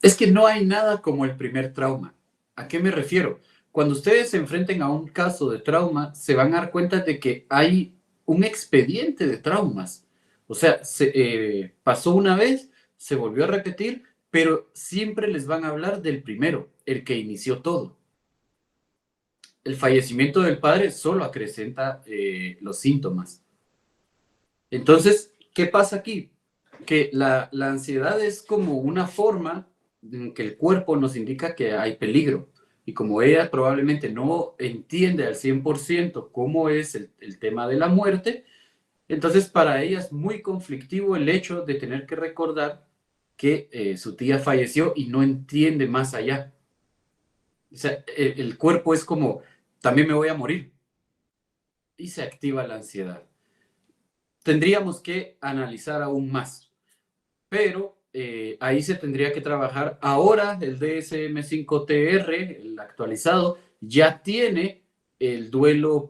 Es que no hay nada como el primer trauma. ¿A qué me refiero? Cuando ustedes se enfrenten a un caso de trauma, se van a dar cuenta de que hay un expediente de traumas. O sea, pasó una vez, se volvió a repetir, pero siempre les van a hablar del primero, el que inició todo. El fallecimiento del padre solo acrecenta los síntomas. Entonces, ¿qué pasa aquí? Que la ansiedad es como una forma en que el cuerpo nos indica que hay peligro. Y como ella probablemente no entiende al 100% cómo es el tema de la muerte, entonces para ella es muy conflictivo el hecho de tener que recordar que su tía falleció y no entiende más allá. O sea, el cuerpo es como, también me voy a morir. Y se activa la ansiedad. Tendríamos que analizar aún más, pero ahí se tendría que trabajar. Ahora el DSM-5-TR, el actualizado, ya tiene el duelo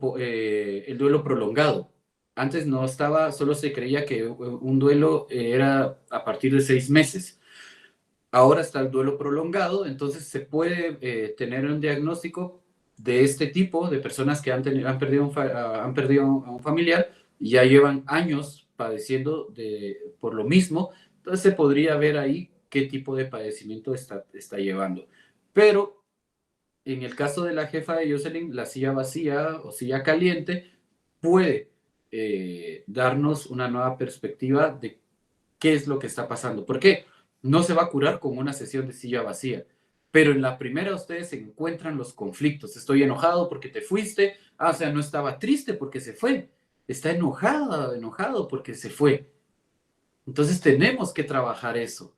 prolongado. Antes no estaba, solo se creía que un duelo era a partir de 6 meses. Ahora está el duelo prolongado, entonces se puede tener un diagnóstico de este tipo, de personas que han perdido a un familiar y ya llevan años padeciendo por lo mismo. Entonces se podría ver ahí qué tipo de padecimiento está llevando. Pero en el caso de la jefa de Jocelyn, la silla vacía o silla caliente puede darnos una nueva perspectiva de qué es lo que está pasando. ¿Por qué? No se va a curar con una sesión de silla vacía, pero en la primera ustedes encuentran los conflictos. Estoy enojado porque te fuiste. O sea, no estaba triste porque se fue. Está enojado porque se fue. Entonces tenemos que trabajar eso.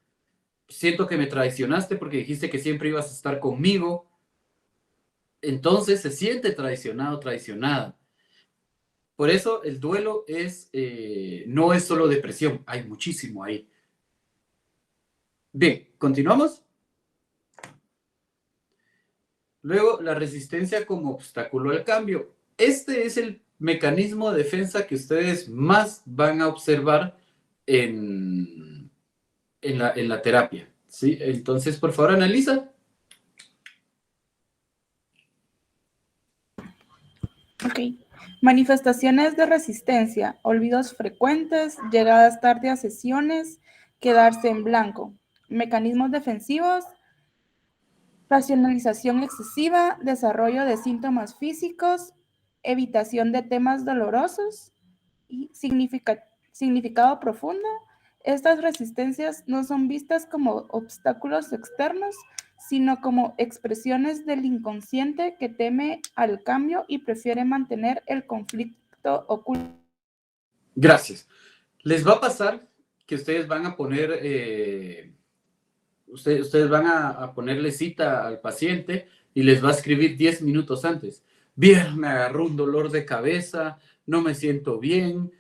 Siento que me traicionaste porque dijiste que siempre ibas a estar conmigo. Entonces se siente traicionado, traicionada. Por eso el duelo no es solo depresión, hay muchísimo ahí. Bien, continuamos. Luego, la resistencia como obstáculo al cambio. Este es el mecanismo de defensa que ustedes más van a observar en la terapia, ¿sí? Entonces, por favor, analiza. Ok. Manifestaciones de resistencia, olvidos frecuentes, llegadas tarde a sesiones, quedarse en blanco. Mecanismos defensivos, racionalización excesiva, desarrollo de síntomas físicos, evitación de temas dolorosos y significado profundo. Estas resistencias no son vistas como obstáculos externos, sino como expresiones del inconsciente que teme al cambio y prefiere mantener el conflicto oculto. Gracias. Les va a pasar que ustedes van a poner, ustedes van a ponerle cita al paciente y les va a escribir 10 minutos antes. Bien, me agarró un dolor de cabeza, no me siento bien.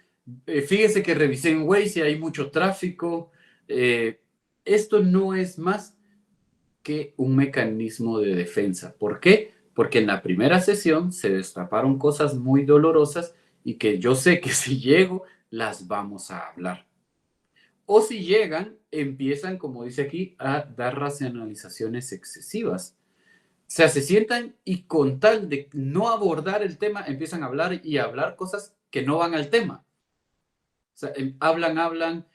Fíjese que revisé en Waze y hay mucho tráfico. Esto no es más que un mecanismo de defensa. ¿Por qué? Porque en la primera sesión se destaparon cosas muy dolorosas y que yo sé que si llego, las vamos a hablar. O si llegan, empiezan, como dice aquí, a dar racionalizaciones excesivas. O sea, se sientan y con tal de no abordar el tema, empiezan a hablar y a hablar cosas que no van al tema. O sea, hablan,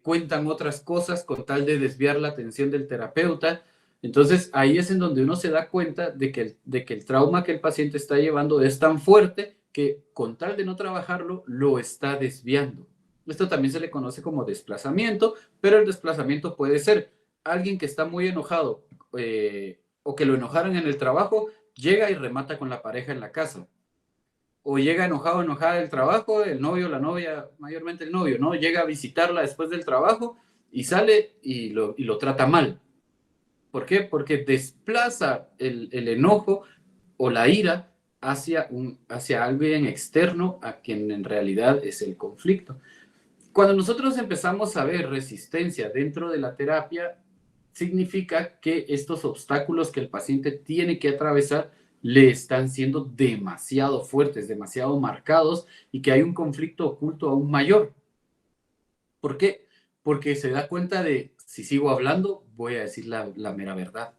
cuentan otras cosas con tal de desviar la atención del terapeuta. Entonces, ahí es en donde uno se da cuenta de que el trauma que el paciente está llevando es tan fuerte que con tal de no trabajarlo, lo está desviando. Esto también se le conoce como desplazamiento, pero el desplazamiento puede ser alguien que está muy enojado o que lo enojaron en el trabajo, llega y remata con la pareja en la casa. O llega enojado, enojada del trabajo, el novio, la novia, mayormente el novio, ¿no? Llega a visitarla después del trabajo y sale y lo trata mal. ¿Por qué? Porque desplaza el enojo o la ira hacia alguien externo a quien en realidad es el conflicto. Cuando nosotros empezamos a ver resistencia dentro de la terapia, significa que estos obstáculos que el paciente tiene que atravesar le están siendo demasiado fuertes, demasiado marcados y que hay un conflicto oculto aún mayor. ¿Por qué? Porque se da cuenta de si sigo hablando, voy a decir la mera verdad.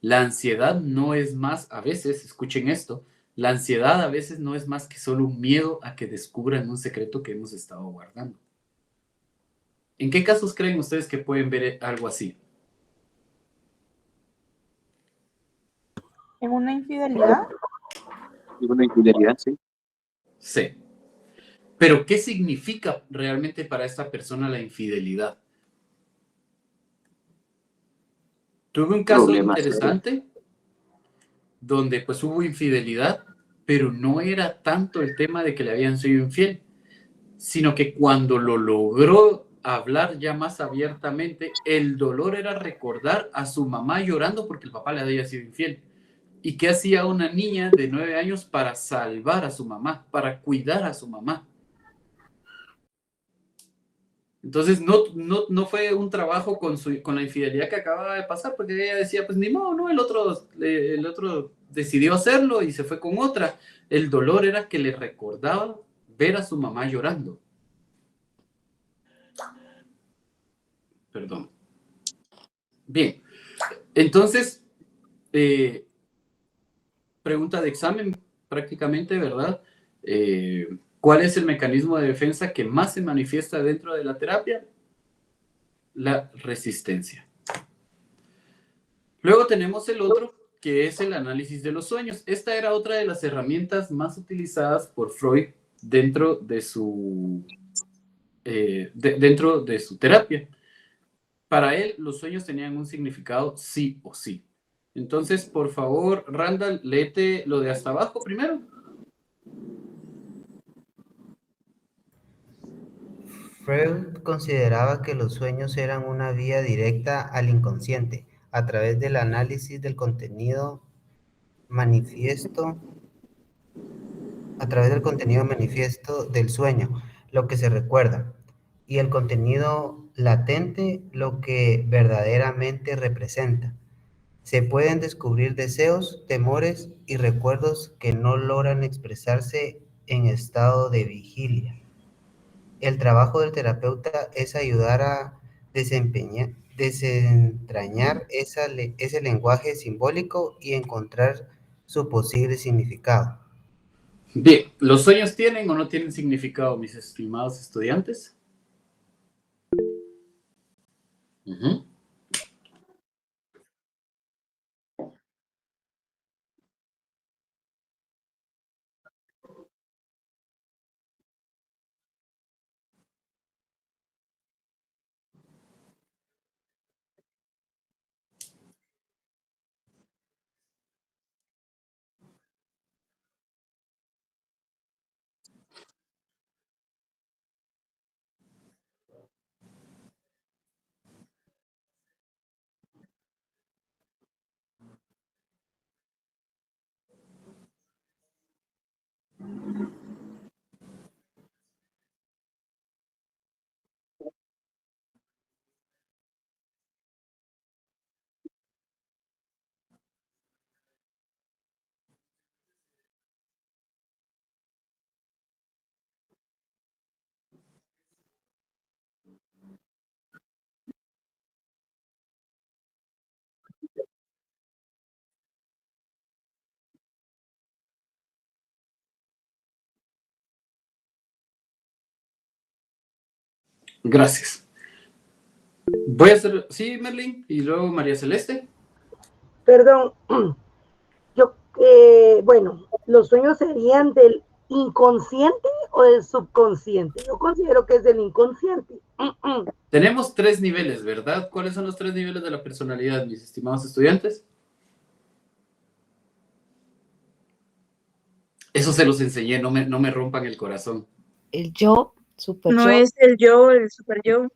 La ansiedad no es más, a veces, escuchen esto, la ansiedad a veces no es más que solo un miedo a que descubran un secreto que hemos estado guardando. ¿En qué casos creen ustedes que pueden ver algo así? ¿En una infidelidad? Una infidelidad, sí. Sí. Pero, ¿qué significa realmente para esta persona la infidelidad? Tuve un caso Problema serio. interesante donde pues hubo infidelidad, pero no era tanto el tema de que le habían sido infiel, sino que cuando lo logró hablar ya más abiertamente, el dolor era recordar a su mamá llorando porque el papá le había sido infiel. ¿Y qué hacía una niña de 9 años para salvar a su mamá, para cuidar a su mamá? Entonces no fue un trabajo con la infidelidad que acababa de pasar, porque ella decía, pues ni modo, ¿no? El otro decidió hacerlo y se fue con otra. El dolor era que le recordaba ver a su mamá llorando. Perdón. Bien, entonces, pregunta de examen prácticamente, ¿verdad? ¿Cuál es el mecanismo de defensa que más se manifiesta dentro de la terapia? La resistencia. Luego tenemos el otro, que es el análisis de los sueños. Esta era otra de las herramientas más utilizadas por Freud dentro de su terapia. Para él, los sueños tenían un significado sí o sí. Entonces, por favor, Randall, léete lo de hasta abajo primero. Freud consideraba que los sueños eran una vía directa al inconsciente a través del análisis del contenido manifiesto, del sueño, lo que se recuerda, y el contenido latente, lo que verdaderamente representa. Se pueden descubrir deseos, temores y recuerdos que no logran expresarse en estado de vigilia. El trabajo del terapeuta es ayudar a desentrañar ese lenguaje simbólico y encontrar su posible significado. Bien, ¿los sueños tienen o no tienen significado, mis estimados estudiantes? Uh-huh. Gracias. Voy a hacer, sí, Merlin, y luego María Celeste. Perdón, yo, bueno, los sueños serían del inconsciente o del subconsciente. Yo considero que es del inconsciente. Tenemos 3 niveles, ¿verdad? ¿Cuáles son los 3 niveles de la personalidad, mis estimados estudiantes? Eso se los enseñé, no me rompan el corazón. El yo, super No yo, es el yo, el super yo.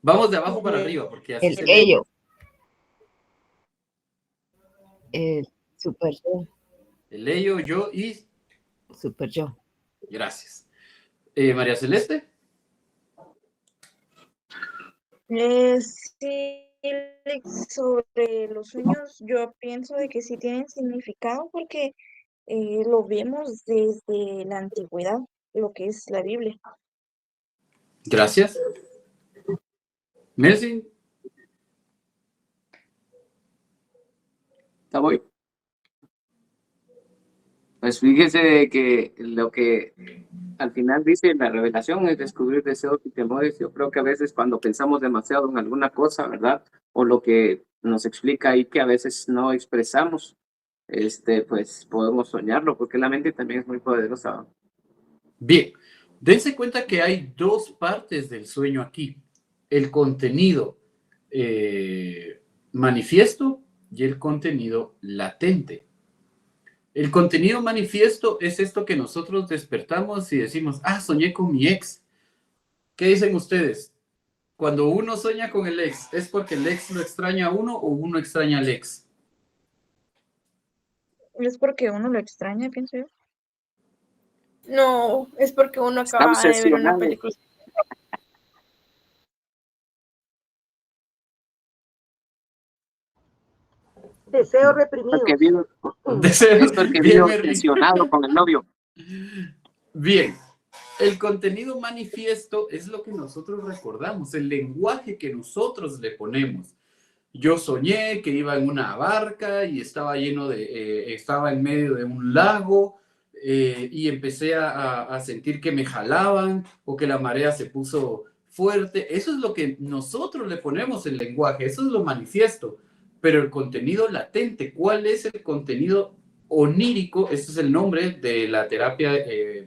Vamos de abajo para arriba, porque así el se lee. ello. El super yo, El ello, yo y... super yo. Gracias. María Celeste. Sí, sobre los sueños, yo pienso de que sí tienen significado porque lo vemos desde la antigüedad, lo que es la Biblia. Gracias. Melvin, Ya voy. Pues fíjese de que lo que al final dice la revelación es descubrir deseos y temores. Yo creo que a veces cuando pensamos demasiado en alguna cosa, ¿verdad? O lo que nos explica ahí que a veces no expresamos, pues podemos soñarlo, porque la mente también es muy poderosa. Bien, dense cuenta que hay dos partes del sueño aquí. El contenido manifiesto y el contenido latente. El contenido manifiesto es esto que nosotros despertamos y decimos, ah, soñé con mi ex. ¿Qué dicen ustedes? Cuando uno sueña con el ex, ¿es porque el ex lo extraña a uno o uno extraña al ex? Es porque uno lo extraña, pienso yo. No, es porque uno Está acaba de ver una obsesionado. película. Deseo reprimido. Porque vive, es porque vive Bien, Merly. obsesionado con el novio. Bien, el contenido manifiesto es lo que nosotros recordamos, el lenguaje que nosotros le ponemos. Yo soñé que iba en una barca y estaba estaba en medio de un lago y empecé a sentir que me jalaban o que la marea se puso fuerte. Eso es lo que nosotros le ponemos el lenguaje, eso es lo manifiesto. Pero el contenido latente, ¿cuál es el contenido onírico? Este es el nombre de la terapia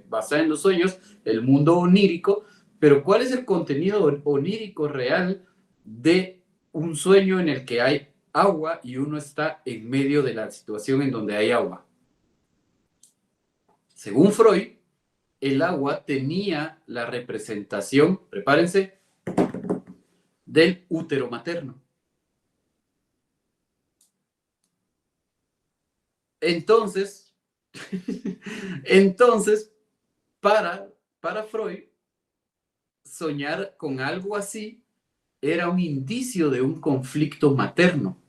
basada en los sueños, el mundo onírico. Pero ¿cuál es el contenido onírico real de un sueño en el que hay agua y uno está en medio de la situación en donde hay agua? Según Freud, el agua tenía la representación, prepárense, del útero materno. Entonces, para Freud, soñar con algo así era un indicio de un conflicto materno.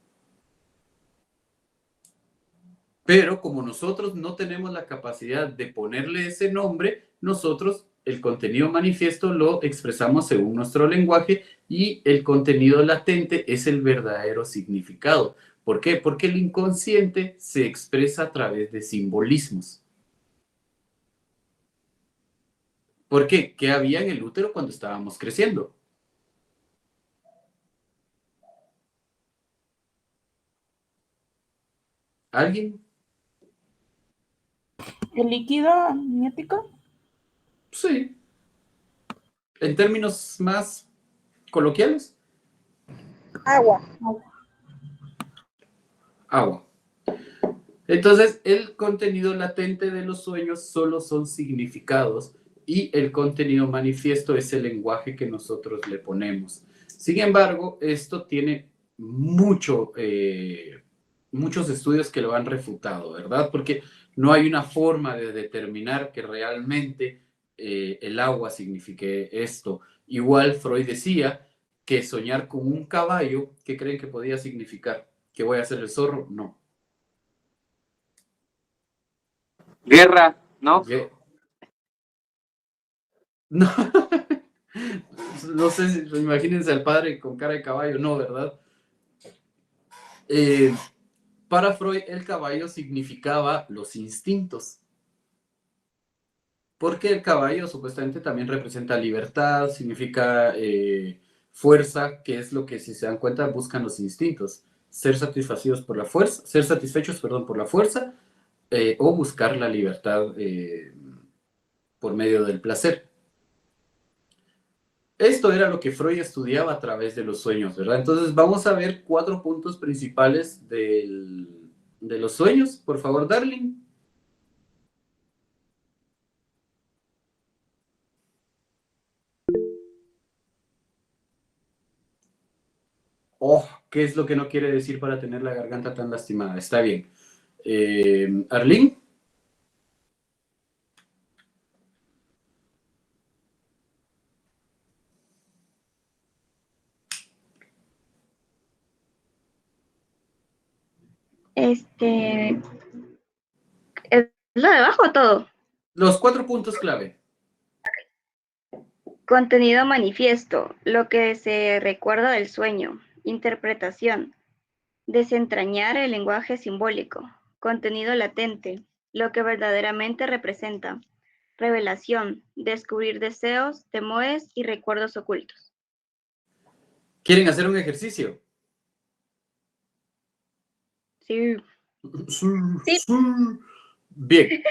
Pero como nosotros no tenemos la capacidad de ponerle ese nombre, nosotros el contenido manifiesto lo expresamos según nuestro lenguaje y el contenido latente es el verdadero significado. ¿Por qué? Porque el inconsciente se expresa a través de simbolismos. ¿Por qué? ¿Qué había en el útero cuando estábamos creciendo? ¿Alguien? ¿El líquido amniótico? Sí. En términos más coloquiales. Agua. Agua. Entonces, el contenido latente de los sueños solo son significados y el contenido manifiesto es el lenguaje que nosotros le ponemos. Sin embargo, esto tiene muchos estudios que lo han refutado, ¿verdad? Porque no hay una forma de determinar que realmente el agua signifique esto. Igual Freud decía que soñar con un caballo, ¿qué creen que podía significar? ¿Que voy a hacer el zorro? No. Guerra, ¿no? No. No sé, imagínense al padre con cara de caballo, no, ¿verdad? Para Freud, el caballo significaba los instintos. Porque el caballo supuestamente también representa libertad, significa fuerza, que es lo que, si se dan cuenta, buscan los instintos. Ser satisfechos por la fuerza, por la fuerza, o buscar la libertad por medio del placer. Esto era lo que Freud estudiaba a través de los sueños, ¿verdad? Entonces vamos a ver 4 puntos principales de los sueños. Por favor, Darling. Oh, ¿qué es lo que no quiere decir para tener la garganta tan lastimada? Está bien. Arlene. ¿Es lo de abajo todo? Los 4 puntos clave. Contenido manifiesto, lo que se recuerda del sueño. Interpretación, Desentrañar el lenguaje simbólico, contenido latente, lo que verdaderamente representa, revelación, descubrir deseos, temores y recuerdos ocultos. ¿Quieren hacer un ejercicio? Sí. Sí. Bien.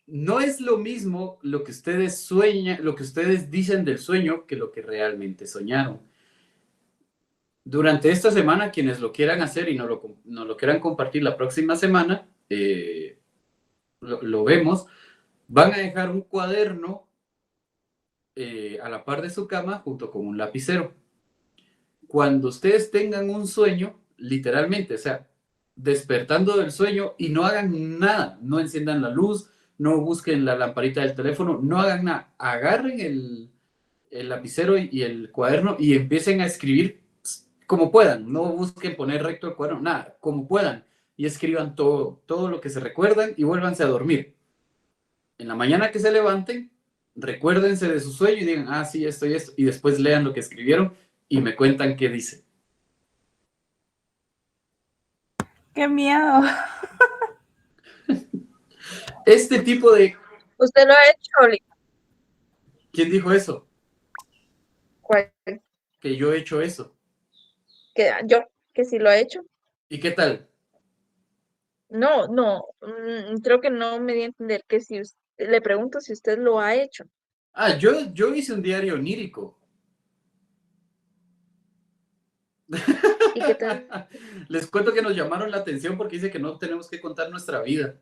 No es lo mismo lo que ustedes sueñan, lo que ustedes dicen del sueño que lo que realmente soñaron. Durante esta semana, quienes lo quieran hacer y no lo quieran compartir la próxima semana, lo vemos, van a dejar un cuaderno a la par de su cama junto con un lapicero. Cuando ustedes tengan un sueño, literalmente, o sea, despertando del sueño y no hagan nada, no enciendan la luz, no busquen la lamparita del teléfono, no hagan nada, agarren el lapicero y el cuaderno y empiecen a escribir como puedan, no busquen poner recto el cuaderno, nada, como puedan, y escriban todo lo que se recuerdan y vuélvanse a dormir. En la mañana que se levanten, recuérdense de su sueño y digan, ah, sí, esto y esto, y después lean lo que escribieron y me cuentan qué dice. ¡Qué miedo! Este tipo de... ¿Usted lo ha hecho, Oli? ¿Quién dijo eso? ¿Cuál? Que yo he hecho eso. Que sí lo ha hecho. ¿Y qué tal? No, creo que no me di a entender que si le pregunto si usted lo ha hecho. Ah, yo hice un diario onírico. ¿Y qué tal? Les cuento que nos llamaron la atención porque dice que no tenemos que contar nuestra vida.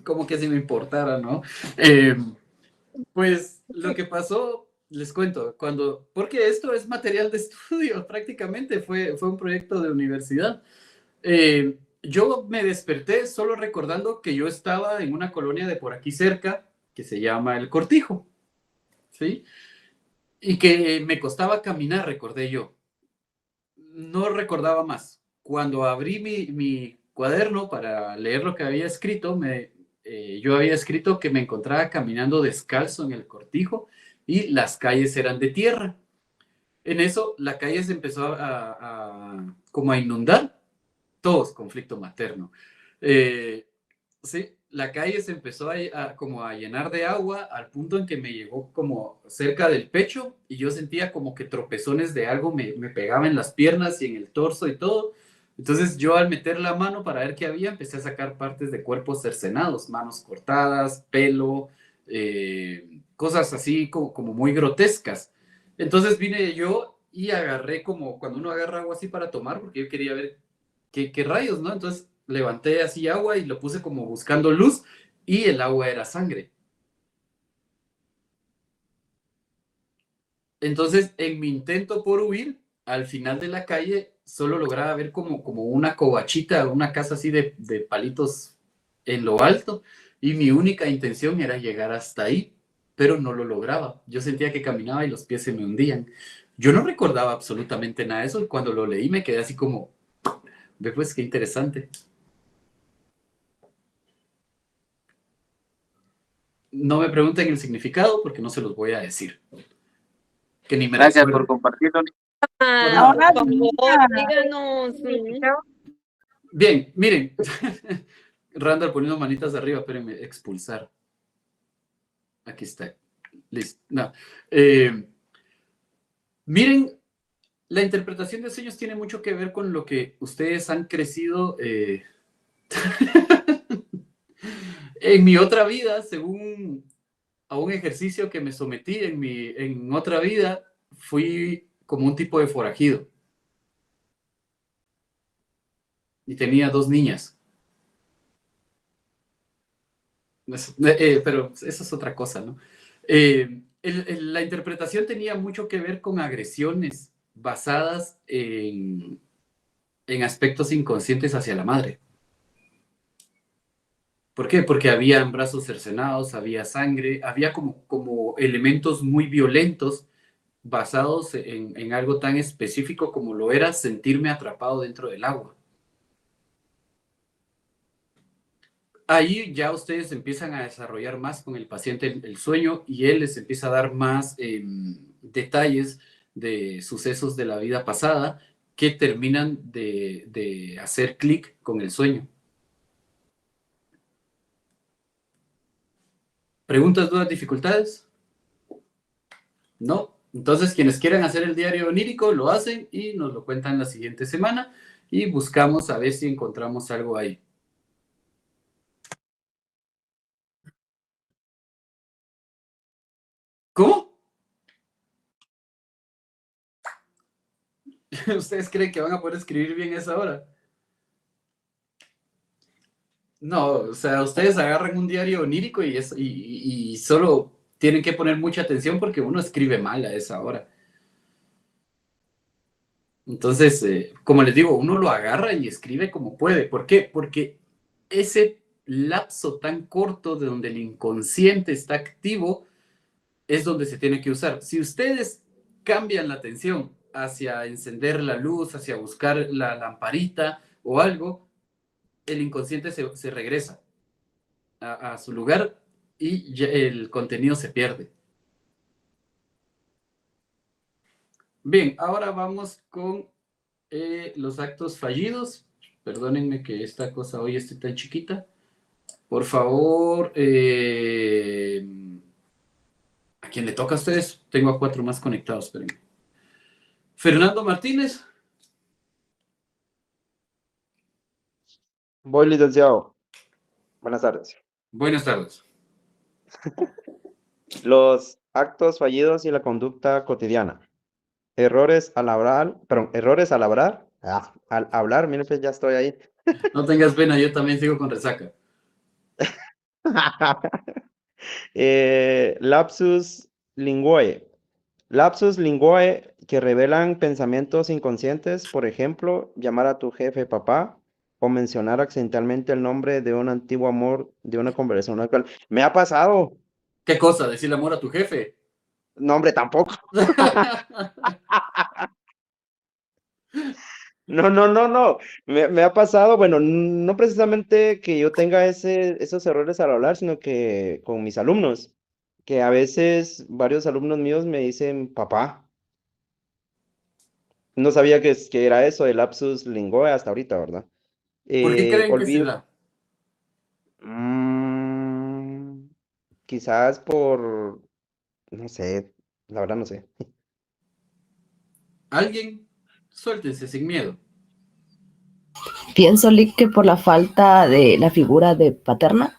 Como que si me importara, ¿no? Pues lo que pasó, les cuento, porque esto es material de estudio, prácticamente fue un proyecto de universidad. Yo me desperté solo recordando que yo estaba en una colonia de por aquí cerca que se llama El Cortijo, ¿sí? Y que me costaba caminar, recordé yo. No recordaba más. Cuando abrí mi cuaderno para leer lo que había escrito, yo había escrito que me encontraba caminando descalzo en El Cortijo y las calles eran de tierra. En eso, la calle se empezó como a inundar. Todos conflicto materno. Sí, la calle se empezó como a llenar de agua al punto en que me llegó como cerca del pecho y yo sentía como que tropezones de algo me pegaban en las piernas y en el torso y todo. Entonces yo al meter la mano para ver qué había, empecé a sacar partes de cuerpos cercenados, manos cortadas, pelo, cosas así como muy grotescas. Entonces vine yo y agarré como cuando uno agarra agua así para tomar, porque yo quería ver qué rayos, ¿no? Entonces levanté así agua y lo puse como buscando luz y el agua era sangre. Entonces, en mi intento por huir, al final de la calle solo lograba ver como una covachita, una casa así de palitos en lo alto y mi única intención era llegar hasta ahí, pero no lo lograba. Yo sentía que caminaba y los pies se me hundían. Yo no recordaba absolutamente nada de eso y cuando lo leí me quedé así como, ve pues qué interesante. No me pregunten el significado porque no se los voy a decir. Que ni me Gracias recuerden. por compartirlo. Por favor, díganos. Bien, miren. Randall poniendo manitas arriba, espérenme, expulsar. Aquí está. Listo. No. Miren, la interpretación de sueños tiene mucho que ver con lo que ustedes han crecido en mi otra vida, según a un ejercicio que me sometí en otra vida, fui como un tipo de forajido. Y tenía 2 niñas. Pero eso es otra cosa, ¿no? La interpretación tenía mucho que ver con agresiones basadas en aspectos inconscientes hacia la madre. ¿Por qué? Porque había brazos cercenados, había sangre, había como elementos muy violentos basados en algo tan específico como lo era sentirme atrapado dentro del agua. Ahí ya ustedes empiezan a desarrollar más con el paciente el sueño y él les empieza a dar más detalles de sucesos de la vida pasada que terminan de hacer clic con el sueño. ¿Preguntas, dudas, dificultades? No. Entonces, quienes quieran hacer el diario onírico lo hacen y nos lo cuentan la siguiente semana y buscamos a ver si encontramos algo ahí. ¿Cómo? ¿Ustedes creen que van a poder escribir bien a esa hora? No, o sea, ustedes agarran un diario onírico y solo tienen que poner mucha atención porque uno escribe mal a esa hora. Entonces, como les digo, uno lo agarra y escribe como puede. ¿Por qué? Porque ese lapso tan corto de donde el inconsciente está activo es donde se tiene que usar. Si ustedes cambian la atención hacia encender la luz, hacia buscar la lamparita o algo, el inconsciente se regresa a su lugar y ya el contenido se pierde. Bien, ahora vamos con los actos fallidos. Perdónenme que esta cosa hoy esté tan chiquita. Por favor, ¿a quién le toca a ustedes? Tengo a 4 más conectados, espérenme. Fernando Martínez. Voy, licenciado. Buenas tardes. Buenas tardes. Los actos fallidos y la conducta cotidiana. Errores al hablar, al hablar, mire, pues ya estoy ahí. No tengas pena, yo también sigo con resaca. Lapsus linguae. Lapsus linguae que revelan pensamientos inconscientes, por ejemplo, llamar a tu jefe papá o mencionar accidentalmente el nombre de un antiguo amor de una conversación actual. Me ha pasado. ¿Qué cosa? ¿Decirle amor a tu jefe? No, hombre, tampoco. No. Me ha pasado, bueno, no precisamente que yo tenga esos errores al hablar, sino que con mis alumnos, que a veces varios alumnos míos me dicen papá. No sabía que era eso, el lapsus linguae hasta ahorita, ¿verdad? ¿Por qué creen que se Olvido. da? Quizás por, no sé, la verdad no sé. ¿Alguien? Suéltense sin miedo. Pienso, Lick, que por la falta de la figura de paterna.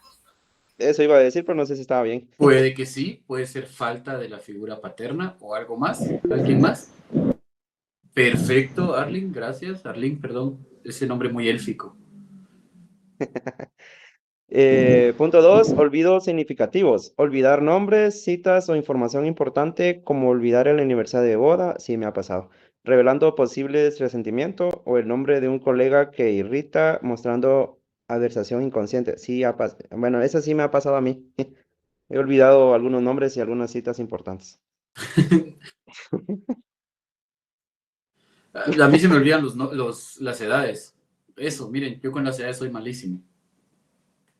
Eso iba a decir, pero no sé si estaba bien. Puede que sí, puede ser falta de la figura paterna o algo más. ¿Alguien más? Perfecto, Arlene, gracias. Arlene, perdón, ese nombre muy élfico. Punto 2, olvidos significativos. Olvidar nombres, citas o información importante, como olvidar el aniversario de boda, sí me ha pasado. Revelando posibles resentimientos o el nombre de un colega que irrita, mostrando adversación inconsciente. Sí, bueno, eso sí me ha pasado a mí. He olvidado algunos nombres y algunas citas importantes. A mí se me olvidan las edades. Eso, miren, yo con las edades soy malísimo.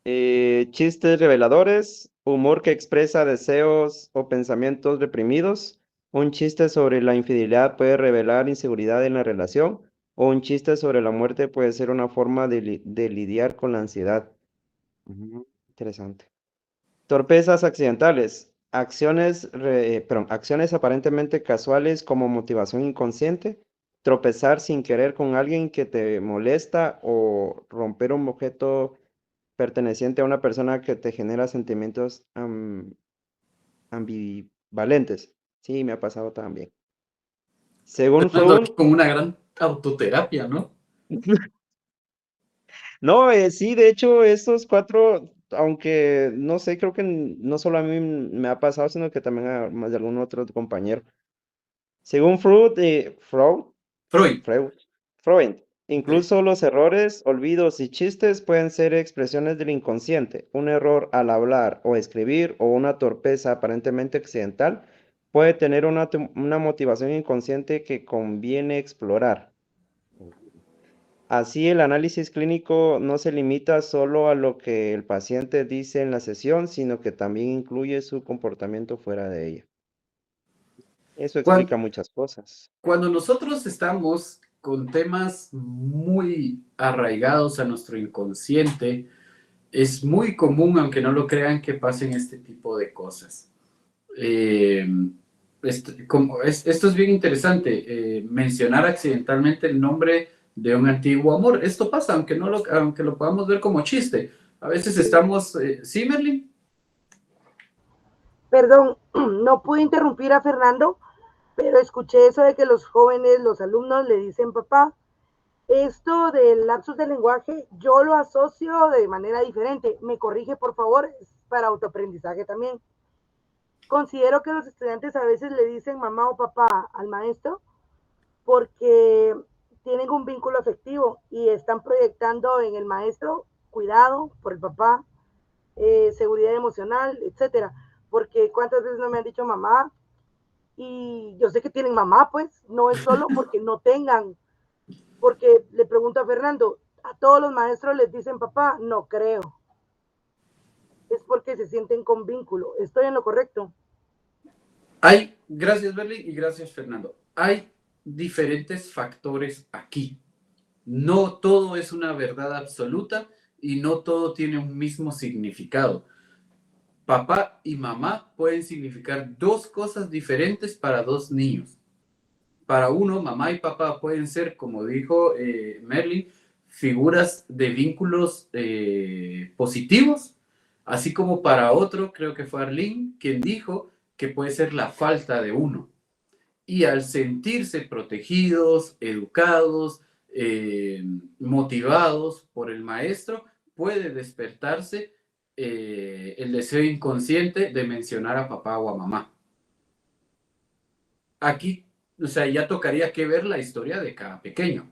Chistes reveladores, humor que expresa deseos o pensamientos reprimidos. Un chiste sobre la infidelidad puede revelar inseguridad en la relación, o un chiste sobre la muerte puede ser una forma de lidiar con la ansiedad. Interesante. Torpezas accidentales. Acciones aparentemente casuales como motivación inconsciente, tropezar sin querer con alguien que te molesta o romper un objeto perteneciente a una persona que te genera sentimientos ambivalentes. Sí, me ha pasado también. Según Freud, Como una gran autoterapia, ¿no? no, sí, de hecho, estos 4, aunque no sé, creo que no solo a mí me ha pasado, sino que también a más de algún otro compañero. Según Freud, incluso los errores, olvidos y chistes pueden ser expresiones del inconsciente. Un error al hablar o escribir o una torpeza aparentemente accidental puede tener una motivación inconsciente que conviene explorar. Así, el análisis clínico no se limita solo a lo que el paciente dice en la sesión, sino que también incluye su comportamiento fuera de ella. Eso Cuan- explica muchas cosas. Cuando nosotros estamos con temas muy arraigados a nuestro inconsciente, es muy común, aunque no lo crean, que pasen este tipo de cosas. Eh, esto es bien interesante, mencionar accidentalmente el nombre de un antiguo amor. Esto pasa, aunque lo podamos ver como chiste. A veces estamos... ¿Sí, Merlin? Perdón, no pude interrumpir a Fernando, pero escuché eso de que los jóvenes, los alumnos le dicen papá. Esto del lapsus del lenguaje, yo lo asocio de manera diferente. Me corrige, por favor, es para autoaprendizaje también. Considero que los estudiantes a veces le dicen mamá o papá al maestro porque tienen un vínculo afectivo y están proyectando en el maestro cuidado por el papá, seguridad emocional, etcétera. Porque cuántas veces no me han dicho mamá, y yo sé que tienen mamá, pues no es solo porque no tengan, porque le pregunto a Fernando, ¿a todos los maestros les dicen papá? No creo. Es porque se sienten con vínculo. ¿Estoy en lo correcto? Gracias, Berlin, y gracias, Fernando. Hay diferentes factores aquí. No todo es una verdad absoluta y no todo tiene un mismo significado. Papá y mamá pueden significar dos cosas diferentes para dos niños. Para uno, mamá y papá pueden ser, como dijo Merlin, figuras de vínculos positivos, así como para otro, creo que fue Arlene, quien dijo que puede ser la falta de uno. Y al sentirse protegidos, educados, motivados por el maestro, puede despertarse el deseo inconsciente de mencionar a papá o a mamá. Aquí, o sea, ya tocaría que ver la historia de cada pequeño.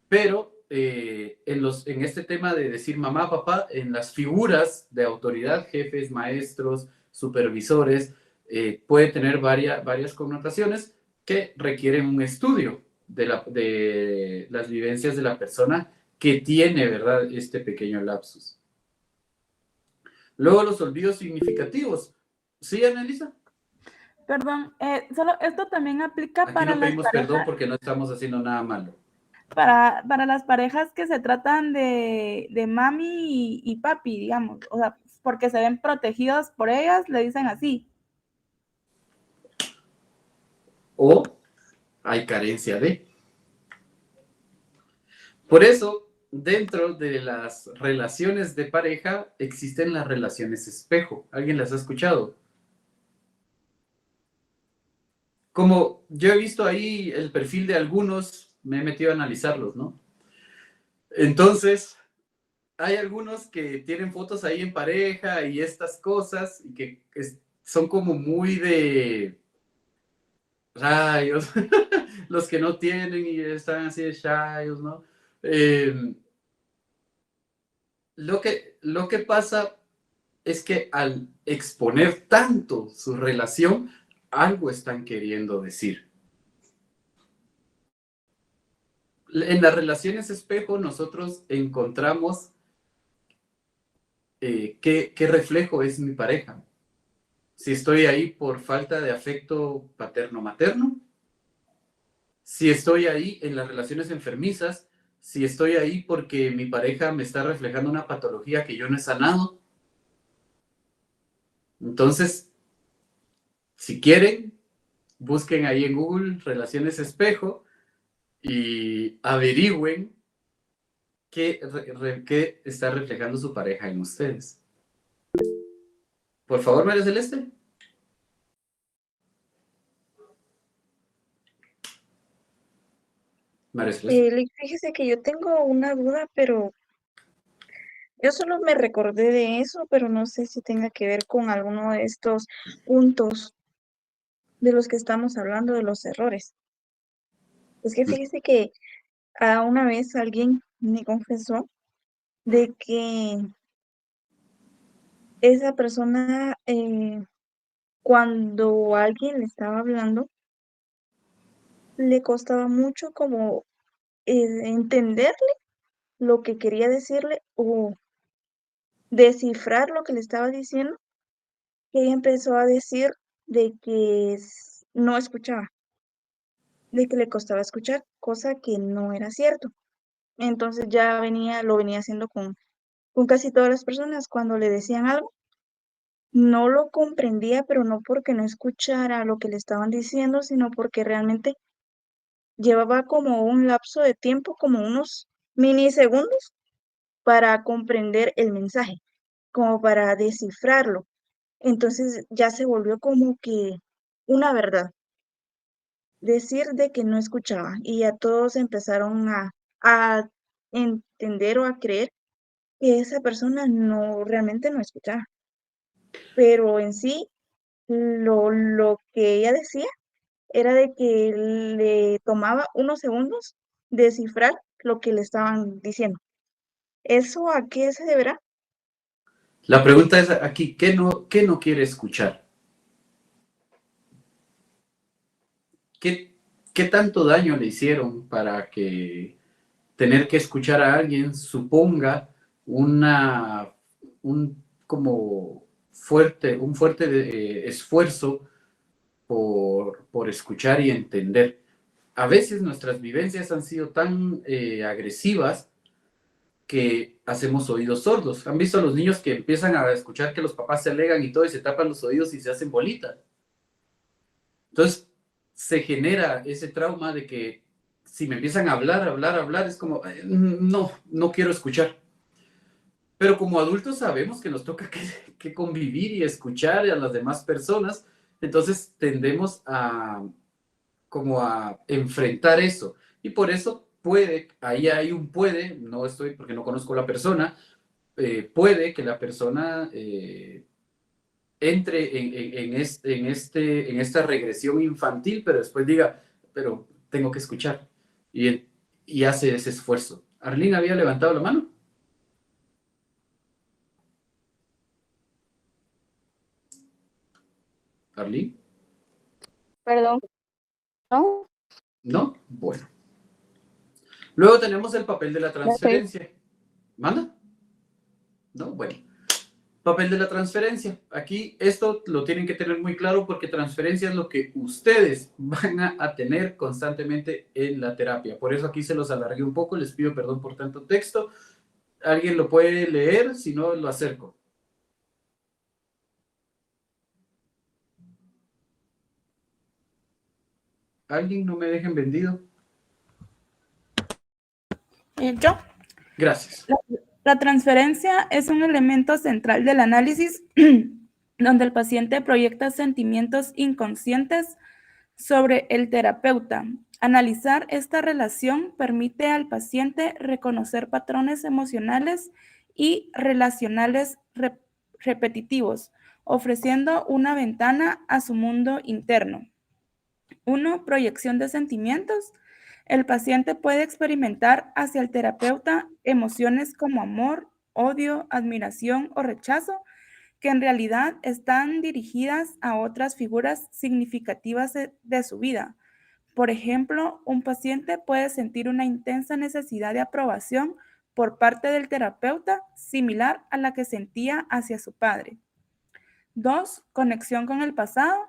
Pero en este tema de decir mamá, papá, en las figuras de autoridad, jefes, maestros, supervisores, puede tener varias connotaciones que requieren un estudio de las vivencias de la persona que tiene, ¿verdad?, este pequeño lapsus. Luego los olvidos significativos. ¿Sí, Annalisa? Perdón, solo esto también aplica Aquí para no las pedimos perdón parejas, porque no estamos haciendo nada malo. para las parejas que se tratan de mami y papi, digamos, o sea, porque se ven protegidos por ellas, le dicen así. O hay carencia de. Por eso, dentro de las relaciones de pareja existen las relaciones espejo. ¿Alguien las ha escuchado? Como yo he visto ahí el perfil de algunos, me he metido a analizarlos, ¿no? Entonces, hay algunos que tienen fotos ahí en pareja y estas cosas y que son como muy de rayos, los que no tienen y están así de chayos, ¿no? Lo que pasa es que al exponer tanto su relación, algo están queriendo decir. En las relaciones espejo nosotros encontramos qué reflejo es mi pareja. Si estoy ahí por falta de afecto paterno-materno, si estoy ahí en las relaciones enfermizas, si estoy ahí porque mi pareja me está reflejando una patología que yo no he sanado. Entonces, si quieren, busquen ahí en Google relaciones espejo y averigüen qué está reflejando su pareja en ustedes. Por favor, María Celeste. María Celeste. Fíjese que yo tengo una duda, pero yo solo me recordé de eso, pero no sé si tenga que ver con alguno de estos puntos de los que estamos hablando, de los errores. Es que fíjese que una vez alguien me confesó de que esa persona, cuando alguien le estaba hablando, le costaba mucho como entenderle lo que quería decirle o descifrar lo que le estaba diciendo, que ella empezó a decir de que no escuchaba, de que le costaba escuchar, cosa que no era cierto. Entonces ya lo venía haciendo con casi todas las personas. Cuando le decían algo, no lo comprendía, pero no porque no escuchara lo que le estaban diciendo, sino porque realmente llevaba como un lapso de tiempo, como unos minisegundos, para comprender el mensaje, como para descifrarlo. Entonces ya se volvió como que una verdad, decir de que no escuchaba y ya todos empezaron a entender o a creer que esa persona realmente no escuchaba. Pero en sí, lo que ella decía era de que le tomaba unos segundos descifrar lo que le estaban diciendo. ¿Eso a qué se deberá? La pregunta es aquí, qué no quiere escuchar? ¿Qué tanto daño le hicieron para que tener que escuchar a alguien suponga como un fuerte esfuerzo por escuchar y entender? A veces nuestras vivencias han sido tan agresivas que hacemos oídos sordos. ¿Han visto a los niños que empiezan a escuchar que los papás se alegan y todo y se tapan los oídos y se hacen bolita? Entonces se genera ese trauma de que si me empiezan a hablar, es como, no quiero escuchar. Pero como adultos sabemos que nos toca que convivir y escuchar a las demás personas, entonces tendemos como a enfrentar eso. Y por eso ahí hay un puede, no estoy porque no conozco la persona, puede que la persona entre en esta regresión infantil, pero después diga, pero tengo que escuchar. Y hace ese esfuerzo. ¿Arlene había levantado la mano? ¿Arlene? Perdón. ¿No? ¿No? Bueno. Luego tenemos el papel de la Ya estoy. transferencia. ¿Manda? ¿No? Bueno. Papel de la transferencia. Aquí esto lo tienen que tener muy claro porque transferencia es lo que ustedes van a tener constantemente en la terapia. Por eso aquí se los alargué un poco, les pido perdón por tanto texto. ¿Alguien lo puede leer? Si no, lo acerco. ¿Alguien? No me dejen vendido. ¿Yo? Gracias. La transferencia es un elemento central del análisis donde el paciente proyecta sentimientos inconscientes sobre el terapeuta. Analizar esta relación permite al paciente reconocer patrones emocionales y relacionales repetitivos, ofreciendo una ventana a su mundo interno. 1. Proyección de sentimientos. El paciente puede experimentar hacia el terapeuta emociones como amor, odio, admiración o rechazo, que en realidad están dirigidas a otras figuras significativas de su vida. Por ejemplo, un paciente puede sentir una intensa necesidad de aprobación por parte del terapeuta, similar a la que sentía hacia su padre. 2. Conexión con el pasado.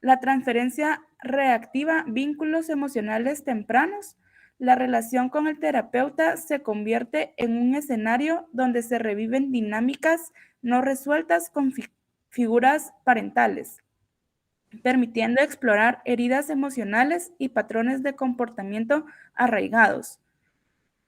La transferencia reactiva vínculos emocionales tempranos. La relación con el terapeuta se convierte en un escenario donde se reviven dinámicas no resueltas con figuras parentales, permitiendo explorar heridas emocionales y patrones de comportamiento arraigados.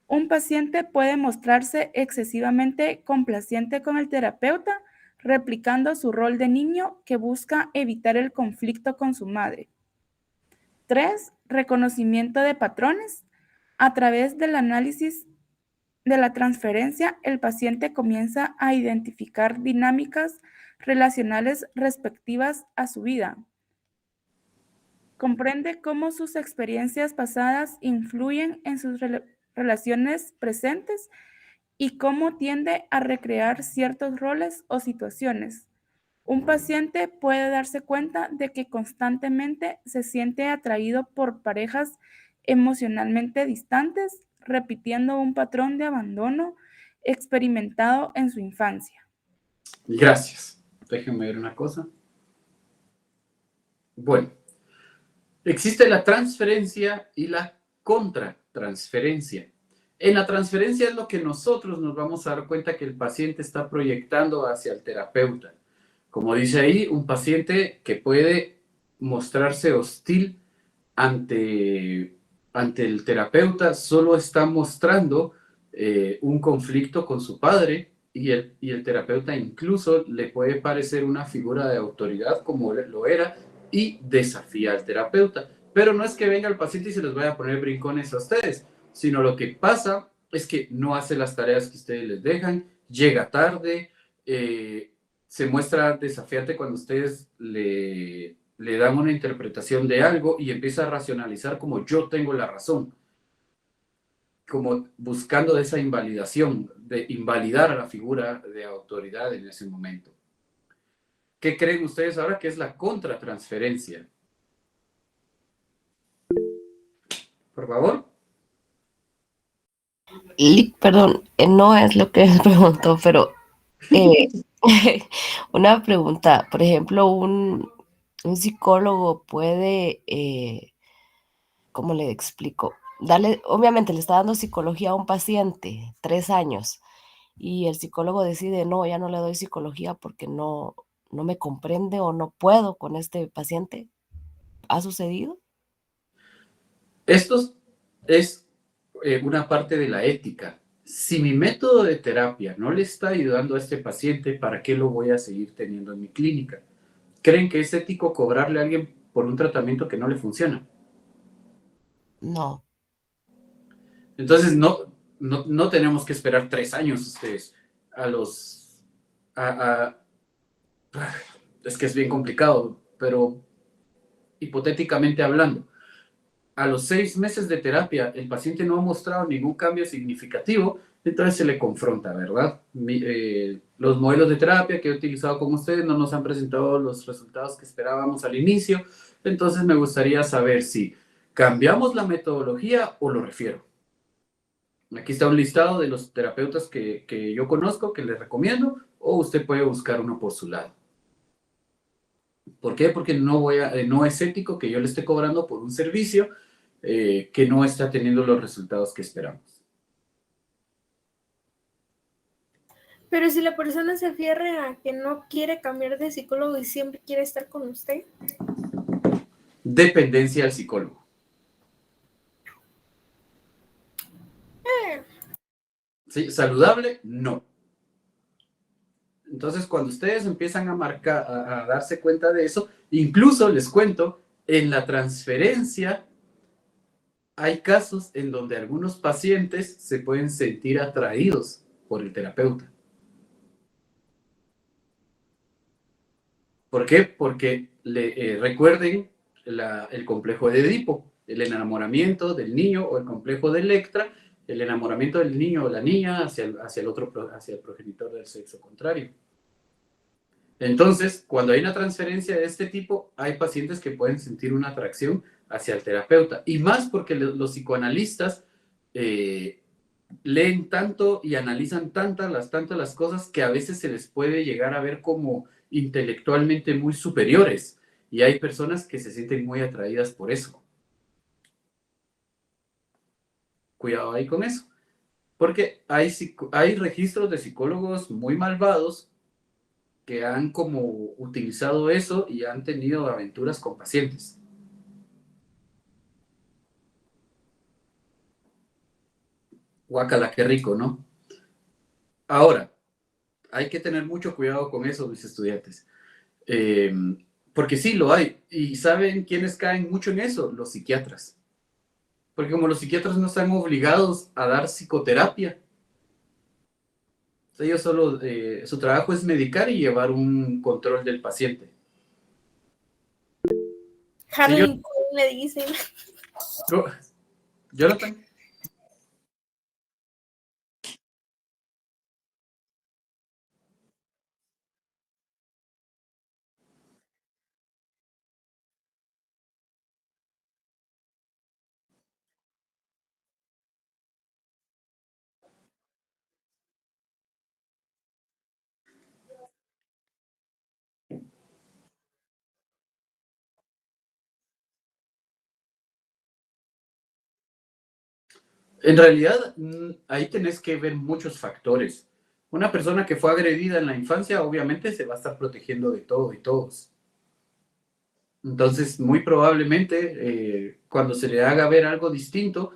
Un paciente puede mostrarse excesivamente complaciente con el terapeuta, replicando su rol de niño que busca evitar el conflicto con su madre. 3. Reconocimiento de patrones. A través del análisis de la transferencia, el paciente comienza a identificar dinámicas relacionales respectivas a su vida. Comprende cómo sus experiencias pasadas influyen en sus relaciones presentes y cómo tiende a recrear ciertos roles o situaciones. Un paciente puede darse cuenta de que constantemente se siente atraído por parejas emocionalmente distantes, repitiendo un patrón de abandono experimentado en su infancia. Gracias. Déjenme ver una cosa. Bueno, Existe la transferencia y la contratransferencia. En la transferencia es lo que nosotros nos vamos a dar cuenta que el paciente está proyectando hacia el terapeuta. Como dice ahí, un paciente que puede mostrarse hostil ante el terapeuta solo está mostrando un conflicto con su padre y el terapeuta incluso le puede parecer una figura de autoridad como lo era y desafía al terapeuta. Pero no es que venga el paciente y se les vaya a poner brincones a ustedes, sino lo que pasa es que no hace las tareas que ustedes les dejan, llega tarde, se muestra desafiante cuando ustedes le dan una interpretación de algo y empieza a racionalizar como yo tengo la razón, como buscando esa invalidación, de invalidar a la figura de autoridad en ese momento. ¿Qué creen ustedes ahora que es la contratransferencia? Por favor. Perdón, no es lo que me preguntó, pero eh, una pregunta. Por ejemplo, un psicólogo puede, ¿cómo le explico? Darle, obviamente le está dando psicología a un paciente, 3 años, y el psicólogo decide, no, ya no le doy psicología porque no me comprende o no puedo con este paciente. ¿Ha sucedido? Esto es una parte de la ética. Si mi método de terapia no le está ayudando a este paciente, ¿para qué lo voy a seguir teniendo en mi clínica? ¿Creen que es ético cobrarle a alguien por un tratamiento que no le funciona? No. Entonces, no tenemos que esperar 3 años ustedes. A los... a- es que es bien complicado, pero hipotéticamente hablando, a los 6 meses de terapia el paciente no ha mostrado ningún cambio significativo, entonces se le confronta, ¿verdad? Los modelos de terapia que he utilizado con ustedes no nos han presentado los resultados que esperábamos al inicio, entonces me gustaría saber si cambiamos la metodología o lo refiero. Aquí está un listado de los terapeutas que yo conozco, que les recomiendo, o usted puede buscar uno por su lado. ¿Por qué? Porque no es ético que yo le esté cobrando por un servicio que no está teniendo los resultados que esperamos. Pero si la persona se aferra a que no quiere cambiar de psicólogo y siempre quiere estar con usted. Dependencia al psicólogo. ¿Sí? ¿Saludable? No. Entonces, cuando ustedes empiezan a darse cuenta de eso, incluso les cuento, en la transferencia hay casos en donde algunos pacientes se pueden sentir atraídos por el terapeuta. ¿Por qué? Porque recuerden el complejo de Edipo, el enamoramiento del niño o el complejo de Electra, el enamoramiento del niño o la niña hacia el progenitor del sexo contrario. Entonces, cuando hay una transferencia de este tipo, hay pacientes que pueden sentir una atracción hacia el terapeuta. Y más porque los psicoanalistas leen tanto y analizan tantas las cosas que a veces se les puede llegar a ver como intelectualmente muy superiores. Y hay personas que se sienten muy atraídas por eso. Cuidado ahí con eso. Porque hay registros de psicólogos muy malvados que han como utilizado eso y han tenido aventuras con pacientes. Guácala, qué rico, ¿no? Ahora, hay que tener mucho cuidado con eso, mis estudiantes. Porque sí, lo hay. ¿Y saben quiénes caen mucho en eso? Los psiquiatras. Porque como los psiquiatras no están obligados a dar psicoterapia, ellos solo, su trabajo es medicar y llevar un control del paciente. Harley Quinn le dicen. Jonathan. En realidad, ahí tenés que ver muchos factores. Una persona que fue agredida en la infancia, obviamente se va a estar protegiendo de todo y todos. Entonces, muy probablemente, cuando se le haga ver algo distinto,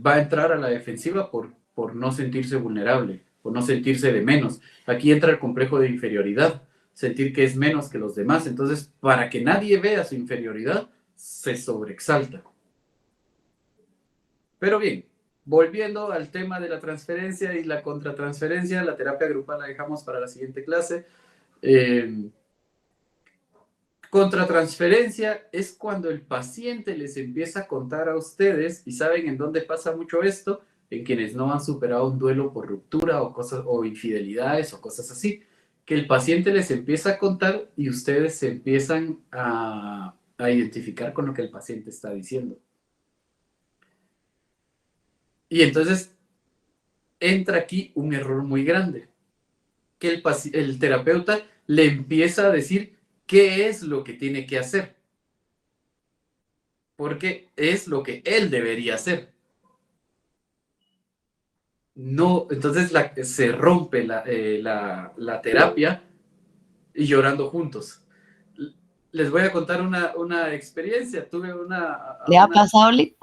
va a entrar a la defensiva por no sentirse vulnerable, por no sentirse de menos. Aquí entra el complejo de inferioridad, sentir que es menos que los demás. Entonces, para que nadie vea su inferioridad, se sobreexalta. Pero bien, volviendo al tema de la transferencia y la contratransferencia, la terapia grupal la dejamos para la siguiente clase. Contratransferencia es cuando el paciente les empieza a contar a ustedes, y saben en dónde pasa mucho esto, en quienes no han superado un duelo por ruptura o cosas, o infidelidades o cosas así, que el paciente les empieza a contar y ustedes se empiezan a identificar con lo que el paciente está diciendo. Y entonces entra aquí un error muy grande, que el terapeuta le empieza a decir qué es lo que tiene que hacer, porque es lo que él debería hacer. No, entonces se rompe la terapia y llorando juntos. Les voy a contar una experiencia. Tuve ¿Le ha pasado, Lick?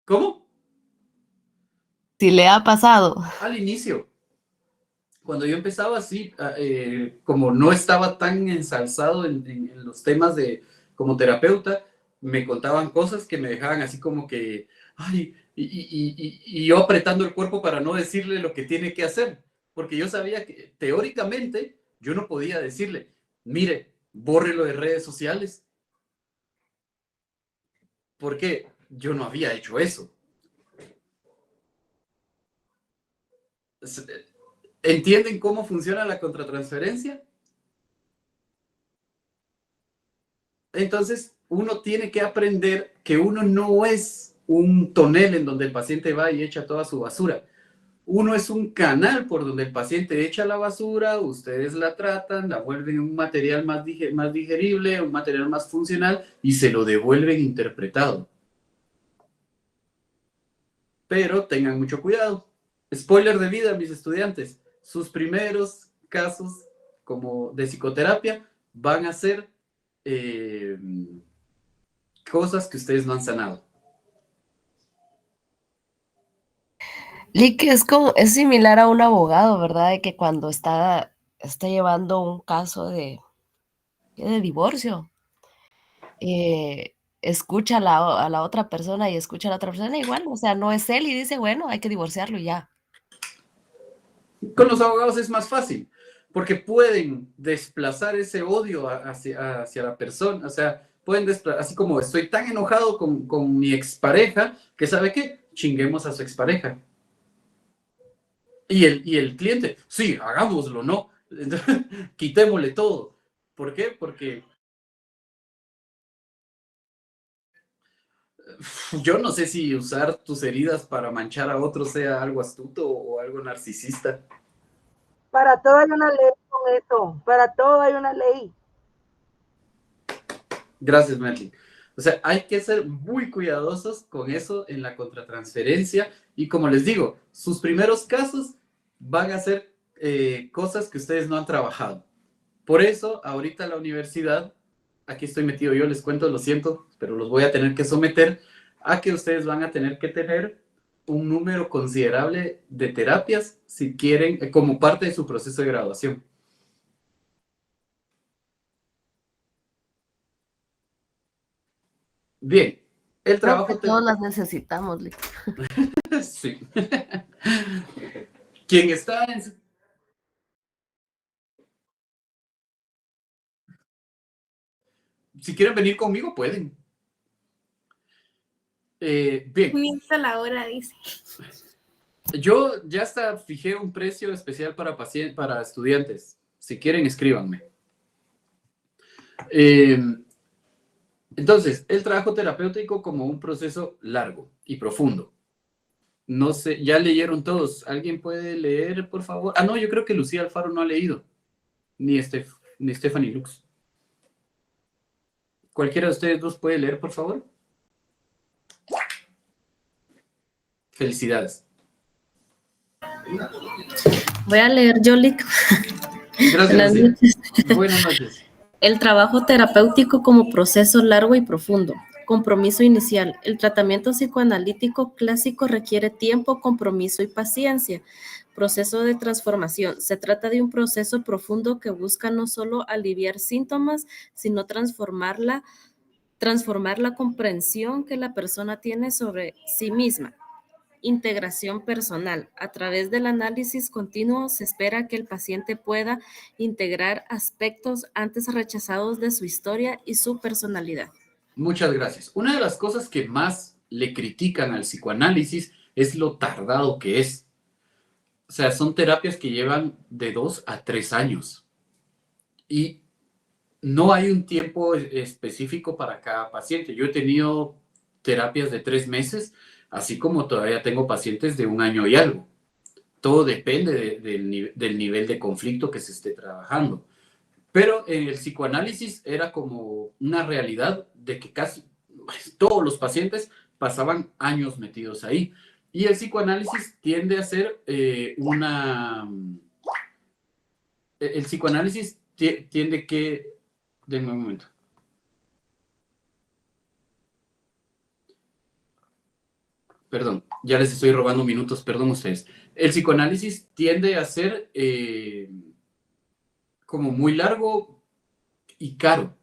¿Cómo? Sí, le ha pasado. Al inicio. Cuando yo empezaba así, como no estaba tan ensalzado en los temas como terapeuta, me contaban cosas que me dejaban así como que, ay, y yo apretando el cuerpo para no decirle lo que tiene que hacer, porque yo sabía que teóricamente yo no podía decirle, mire, bórrelo de redes sociales, porque yo no había hecho eso. ¿Entienden cómo funciona la contratransferencia? Entonces, uno tiene que aprender que uno no es un tonel en donde el paciente va y echa toda su basura. Uno es un canal por donde el paciente echa la basura, ustedes la tratan, la vuelven un material más digerible, un material más funcional y se lo devuelven interpretado. Pero tengan mucho cuidado. Spoiler de vida, mis estudiantes. Sus primeros casos como de psicoterapia van a ser cosas que ustedes no han sanado. Lick, es similar a un abogado, ¿verdad? De que cuando está llevando un caso de divorcio, escucha a la otra persona y escucha a la otra persona igual, o sea, no es él y dice, bueno, hay que divorciarlo y ya. Con los abogados es más fácil, porque pueden desplazar ese odio hacia la persona, o sea, pueden así como estoy tan enojado con mi expareja, que ¿sabe qué? Chinguemos a su expareja. Y el cliente, sí, hagámoslo, ¿no? Quitémosle todo. ¿Por qué? Porque yo no sé si usar tus heridas para manchar a otros sea algo astuto o algo narcisista. Para todo hay una ley con eso, para todo hay una ley. Gracias, Merlin. O sea, hay que ser muy cuidadosos con eso en la contratransferencia y como les digo, sus primeros casos van a ser cosas que ustedes no han trabajado. Por eso, ahorita la universidad, aquí estoy metido yo, les cuento, lo siento, pero los voy a tener que someter a que ustedes van a tener que tener un número considerable de terapias si quieren, como parte de su proceso de graduación. Bien, el trabajo... Creo que todos las necesitamos, Lick. Sí. ¿Quién está en... Si quieren venir conmigo, pueden. Bien. Comienza la hora, dice. Yo ya hasta fijé un precio especial para estudiantes. Si quieren, escríbanme. Entonces, el trabajo terapéutico como un proceso largo y profundo. No sé, ¿ya leyeron todos? ¿Alguien puede leer, por favor? Ah, no, yo creo que Lucía Alfaro no ha leído. Ni Stephanie Lux. ¿Cualquiera de ustedes dos puede leer, por favor? Felicidades. Voy a leer Yolik. Gracias. Buenas Lucía. noches. Buenas noches. El trabajo terapéutico como proceso largo y profundo. Compromiso inicial. El tratamiento psicoanalítico clásico requiere tiempo, compromiso y paciencia. Proceso de transformación. Se trata de un proceso profundo que busca no solo aliviar síntomas, sino transformar la comprensión que la persona tiene sobre sí misma. Integración personal. A través del análisis continuo se espera que el paciente pueda integrar aspectos antes rechazados de su historia y su personalidad. Muchas gracias. Una de las cosas que más le critican al psicoanálisis es lo tardado que es. O sea, son terapias que llevan de 2 a 3 años. Y no hay un tiempo específico para cada paciente. Yo he tenido terapias de 3 meses, así como todavía tengo pacientes de 1 año y algo. Todo depende del nivel de conflicto que se esté trabajando. Pero en el psicoanálisis era como una realidad de que casi todos los pacientes pasaban años metidos ahí. Y el psicoanálisis tiende a ser el psicoanálisis tiende que... Denme un momento. Perdón, ya les estoy robando minutos, perdón ustedes. El psicoanálisis tiende a ser como muy largo y caro.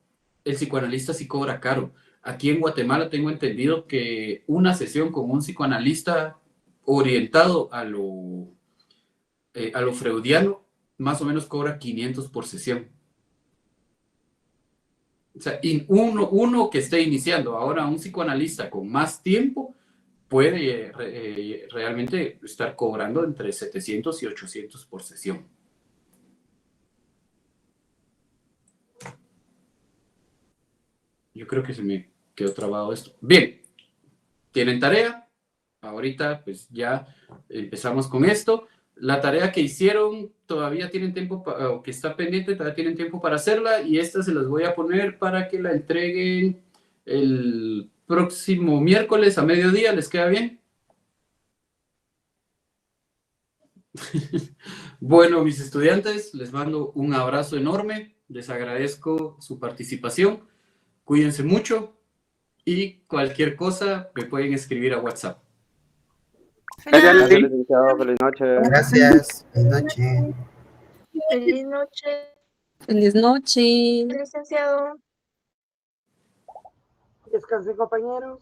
El psicoanalista sí cobra caro. Aquí en Guatemala tengo entendido que una sesión con un psicoanalista orientado a lo freudiano, más o menos cobra 500 por sesión. O sea, uno que esté iniciando ahora, un psicoanalista con más tiempo, puede realmente estar cobrando entre 700 y 800 por sesión. Yo creo que se me quedó trabado esto. Bien, ¿tienen tarea? Ahorita pues ya empezamos con esto. La tarea que hicieron todavía tienen tiempo, o que está pendiente, todavía tienen tiempo para hacerla, y esta se las voy a poner para que la entreguen el próximo miércoles a mediodía. ¿Les queda bien? Bueno, mis estudiantes, les mando un abrazo enorme, les agradezco su participación, cuídense mucho y cualquier cosa me pueden escribir a WhatsApp. Gracias, licenciado. Feliz noche. Gracias. Feliz noche. Feliz noche, Feliz noche. licenciado. Descansen, compañeros.